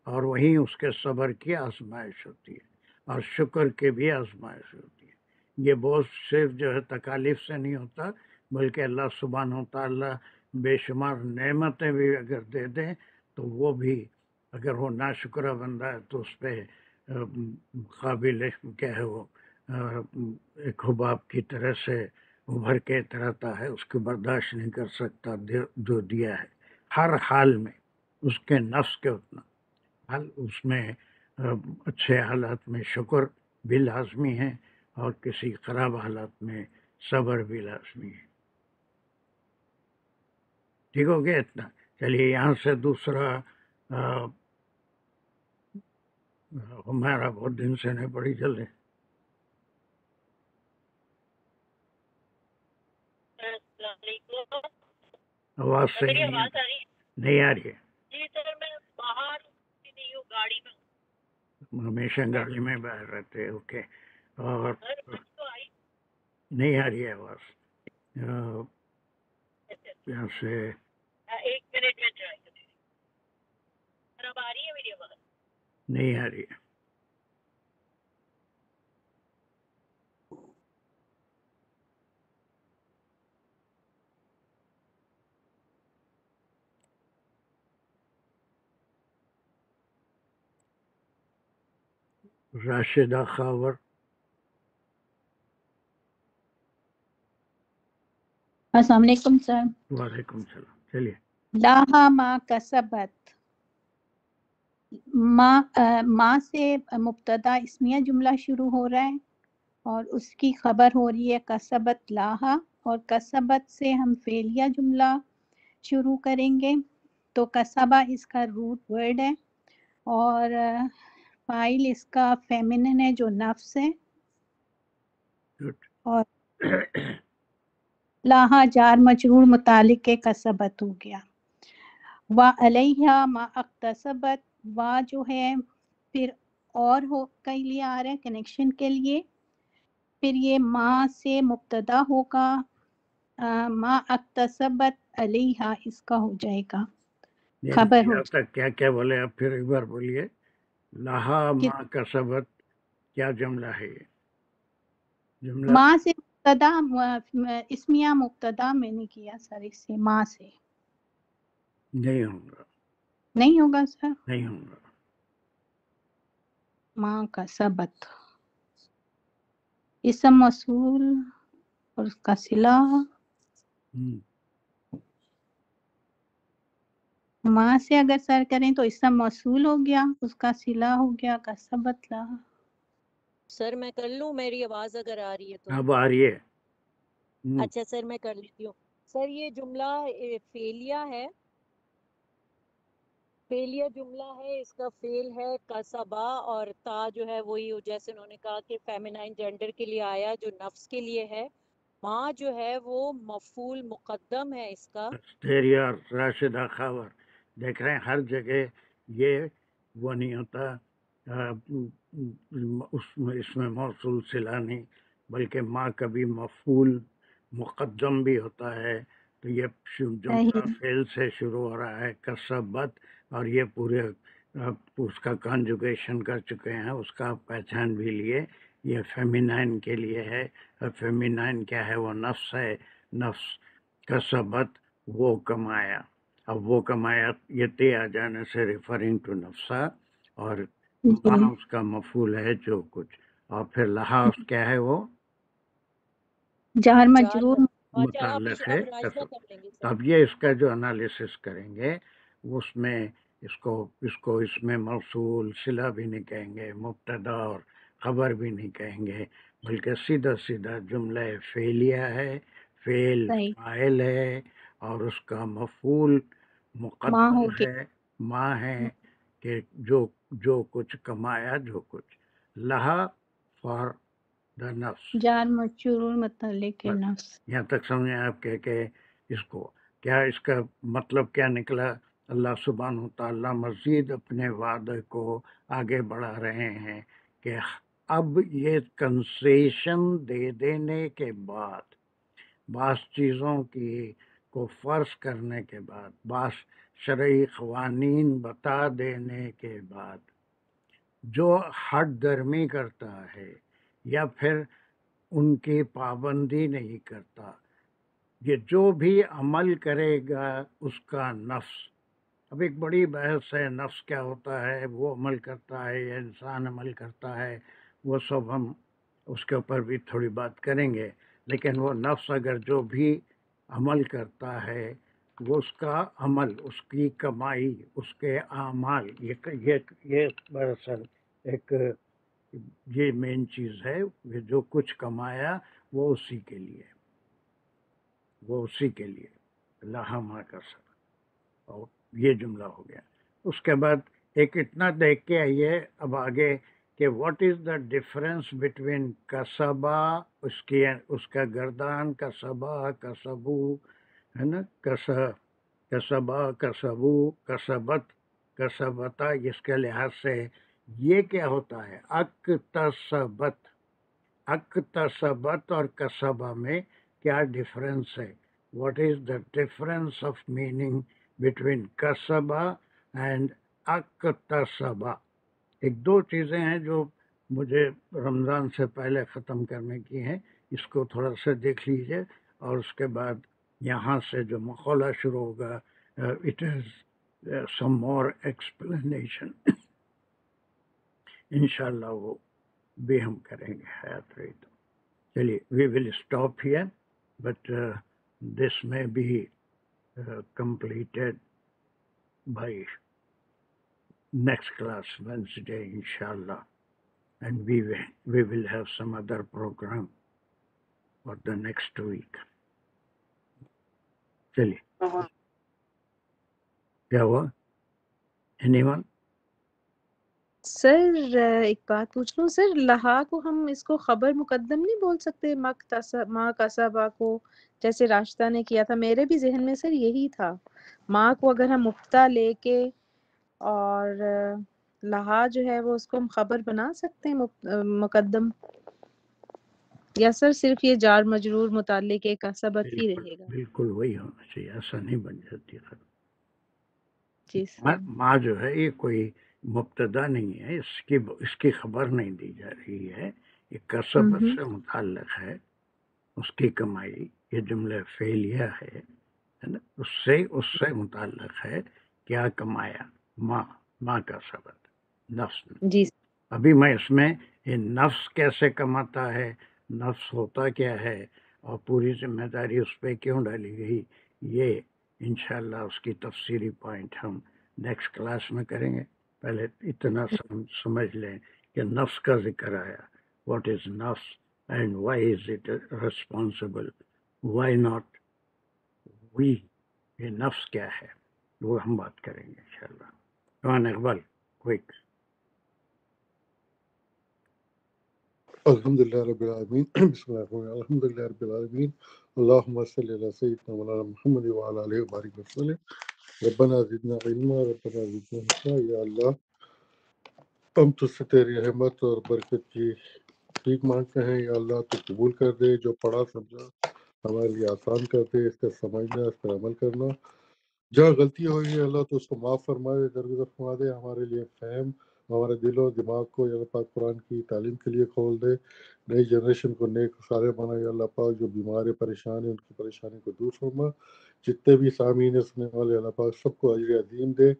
Speaker 1: اور وہیں اس کے صبر کی آزمائش ہوتی ہے اور شکر کی بھی آزمائش ہوتی ہے۔ یہ بوجھ صرف جو ہے تکالیف سے نہیں ہوتا، بلکہ اللہ سبحانہ و تعالیٰ بے شمار نعمتیں بھی اگر دے دیں تو وہ بھی اگر وہ ناشکرہ بندہ ہے تو اس پہ قابل کیا ہے، وہ ایک حباب کی طرح سے ابھر کے اتراتا ہے، اس کو برداشت نہیں کر سکتا جو دیا ہے۔ ہر حال میں اس کے نفس کے اتنا حال اس میں اچھے حالات میں شکر بھی لازمی ہے اور کسی خراب حالات میں صبر بھی لازمی ہے. ٹھیک ہو گیا اتنا. چلیے یہاں سے دوسرا ہمارا بہت دن سے نہیں پڑی جلدی. آواز صحیح نہیں آ رہی ہے.
Speaker 13: جی سر میں باہر نہیں ہوں گاڑی میں.
Speaker 1: ہمیشہ گاڑی میں باہر رہتے. اوکے. اور نہیں آ رہی ہے آواز. یہاں سے
Speaker 13: 1 منٹ میں ٹرائی کریں. اب آ رہی ہے میری آواز؟
Speaker 1: نہیں آ رہی ہے. راشدہ خاور.
Speaker 3: السلام علیکم سر.
Speaker 1: وعلیکم السلام. چلیے.
Speaker 3: لاہا ما کسبت، ماں سے مبتدا اسمیہ جملہ شروع ہو رہا ہے اور اس کی خبر ہو رہی ہے کسبت لاہا، اور کسبت سے ہم فعلیہ جملہ شروع کریں گے. تو کسبہ اس کا روٹ ورڈ ہے اور فاعل اس کا فیمنن ہے جو نفس ہے، اور لاہا جار مجرور متعلق کے کسبت ہو گیا. وعلیہا ما اکتسبت، وا جو ہے پھر اور ہو کے لیے آ رہا ہے کنیکشن کے لیے، پھر یہ ما سے مبتدا ہوگا، ما اکتسبت علیہا اس کا ہو جائے گا خبر ہو
Speaker 1: آپ تک کیا کیا بولے آپ پھر ایک بار بولیے. لاہا ما کسبت کیا جملہ ہے یہ جملہ؟
Speaker 3: ماں سے مبتدا اسمیہ مبتدا میں نے کیا سر، اس سے ماں سے
Speaker 1: نہیں ہوگا.
Speaker 3: نہیں ہوگا سر.
Speaker 1: نہیں ہوگا.
Speaker 3: ماں کا سبت اسم موصول اور اس کا صلہ، ماں سے اگر سر کریں تو اسم موصول ہو گیا، اس کا صلہ ہو گیا کا سبت لا.
Speaker 13: سر میں کر لوں؟ میری آواز اگر آ رہی ہے تو.
Speaker 1: اب آ رہی ہے.
Speaker 13: اچھا سر میں کر لیتی ہوں. سر یہ جملہ فعلیہ ہے، فعلیہ جملہ ہے، اس کا فعل ہے کسبا، اور تا جو ہے وہی جیسے انہوں نے کہا کہ فیمینائن جینڈر کے لیے آیا جو نفس کے لیے ہے. ماں جو ہے وہ مفعول مقدم ہے اس کا.
Speaker 1: اور راشدہ خاور دیکھ رہے ہیں ہر جگہ یہ وہ نہیں ہوتا اس میں موصول صلہ نہیں، بلکہ ماں کبھی مفعول مقدم بھی ہوتا ہے. تو یہ جملہ فعل سے شروع ہو رہا ہے کسبت، اور یہ پورے اس کا کانجوگیشن کر چکے ہیں، اس کا پہچان بھی لیے. یہ فیمینائن کے لیے ہے، اور فیمینائن کیا ہے؟ وہ نفس ہے. نفس کسبت وہ کمایا. اب وہ کمایا یہ تے آ جانے سے ریفرنگ ٹو نفسا، اور ماں اس کا مفعول ہے جو کچھ، اور پھر لحاظ کیا ہے؟ وہ
Speaker 3: جار مجرور
Speaker 1: متعلق ہے. اب یہ اس کا جو انالیسس کریں گے اس میں اس کو اس میں موصول صلہ بھی نہیں کہیں گے، مبتدا اور خبر بھی نہیں کہیں گے، بلکہ سیدھا سیدھا جملہ فعلیہ ہے، فعل فاعل ہے، اور اس کا مفعول مقدم ہے، ماں ہے کہ جو کچھ کمایا، جو کچھ لہا فار دا نفس.
Speaker 3: جار مجرور متعلق کے نفس.
Speaker 1: یہاں تک سمجھیں آپ کہ اس کو کیا، اس کا مطلب کیا نکلا؟ اللہ سبحانہ وتعالیٰ مزید اپنے وعدے کو آگے بڑھا رہے ہیں کہ اب یہ کنسیشن دے دینے کے بعد، بعض چیزوں کو فرض کرنے کے بعد، بعض شرعی قوانین بتا دینے کے بعد، جو حد درمی کرتا ہے یا پھر ان کی پابندی نہیں کرتا، یہ جو بھی عمل کرے گا اس کا نفس. اب ایک بڑی بحث ہے نفس کیا ہوتا ہے، وہ عمل کرتا ہے یا انسان عمل کرتا ہے، وہ سب ہم اس کے اوپر بھی تھوڑی بات کریں گے. لیکن وہ نفس اگر جو بھی عمل کرتا ہے وہ اس کا عمل، اس کی کمائی، اس کے اعمال، یہ دراصل ایک یہ مین چیز ہے کہ جو کچھ کمایا وہ اسی کے لیے، وہ اسی کے لیے لہا ما کسب، اور یہ جملہ ہو گیا۔ اس کے بعد ایک اتنا دیکھ کے آئیے اب آگے کہ what is the difference between کسبا، اس کا گردان، کسبا، کسبو، ہے نا، کسبا، کسبو، کسبت، کسبتا، اس کے لحاظ سے یہ کیا ہوتا ہے؟ اکتسبت، اکتسبت اور کسبہ میں کیا ڈفرینس ہے؟ What is the difference of meaning between کسبہ اینڈ اکتسبہ؟ ایک دو چیزیں ہیں جو مجھے رمضان سے پہلے ختم کرنے کی ہیں، اس کو تھوڑا سا دیکھ لیجئے، اور اس کے بعد یہاں سے جو مقولہ شروع ہوگا it is some more explanation, انشاءاللہ وہ بھی ہم کریں گے حیات رہی تو۔ چلیے we will stop here, but this میں be completed by next class Wednesday inshallah, and we will have some other program for the next week. چلیے کیا ہوا؟ anyone؟
Speaker 3: سر ایک بات پوچھ لوں سر، لہا کو ہم اس کو خبر مقدم نہیں بول سکتے؟ ما کسبا کو جیسے راشدہ نے کیا تھا، میرے بھی ذہن میں سر یہی تھا، ماں کو اگر ہم مبتدا لے کے اور لہا جو ہے وہ اس کو ہم خبر بنا سکتے ہیں مقدم، یا سر صرف یہ جار مجرور متعلق ایک کسبت ہی رہے گا؟
Speaker 1: بالکل وہی ہونا چاہیے، ایسا نہیں بن جاتی خبر۔
Speaker 3: جی سر۔
Speaker 1: ماں جو ہے یہ کوئی مبتدا نہیں ہے، اس کی خبر نہیں دی جا رہی ہے، یہ کسبت سے متعلق ہے، اس کی کمائی، یہ جملہ فعلیہ ہے نا، اس سے متعلق ہے، کیا کمایا، ماں کا سبت، نفس نے۔
Speaker 3: جی
Speaker 1: ابھی میں اس میں یہ نفس کیسے کماتا ہے، نفس ہوتا کیا ہے، اور پوری ذمہ داری اس پہ کیوں ڈالی گئی، یہ انشاءاللہ اس کی تفصیلی پوائنٹ ہم نیکسٹ کلاس میں کریں گے۔ پہلے اتنا سمجھ لیں کہ نفس کا ذکر آیا، واٹ از نفس and why is it responsible, why not we, یہ نفس کیا ہے وہ ہم بات کریں گے انشاءاللہ۔ جوان اقبال کوئک۔
Speaker 7: الحمدللہ رب العالمین، بسم اللہ الرحمن الرحیم، الحمدللہ رب العالمین، اللہم صلی علی سیدنا مولانا محمد وعلی آلہ وبارک وسلم، ربنا زدنا علما، ربنا زدنا حکمہ۔ یا اللہ ہم تجھ سے تیری رحمت اور برکت کی ٹھیک مانگتے ہیں، یا اللہ تو قبول کر دے، جو پڑھا سمجھا ہمارے لیے آسان کر دے، اس کا سمجھنا، اس پر عمل کرنا۔ جہاں غلطی ہوئی ہے اللہ تو اس کو معاف فرمائے، درگزر فرما دے، ہمارے لیے فہم ہمارے دل و دماغ کو یا اللہ پاک قرآن کی تعلیم کے لیے کھول دے، نئی جنریشن کو نیک صالح بنا، یا اللہ پاک جو بیمار پریشان ہیں ان کی پریشانی کو دور فرما، جتنے بھی سامعین ہیں سننے والے اللہ پاک سب کو اجر عظیم دے،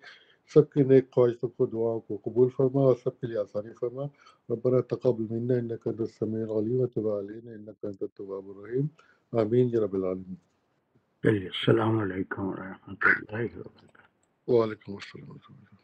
Speaker 7: سب کی نیک خواہشوں کو دعاؤں کو قبول فرما اور سب کے لیے آسانی فرما۔ ربنا تقبل منا انک انت السمیع العلیم وتب علینا انک انت التواب الرحیم، آمین یا رب العالمین۔
Speaker 1: چلیے السلام علیکم ورحمۃ اللہ وبرکاتہ۔
Speaker 7: وعلیکم السلام۔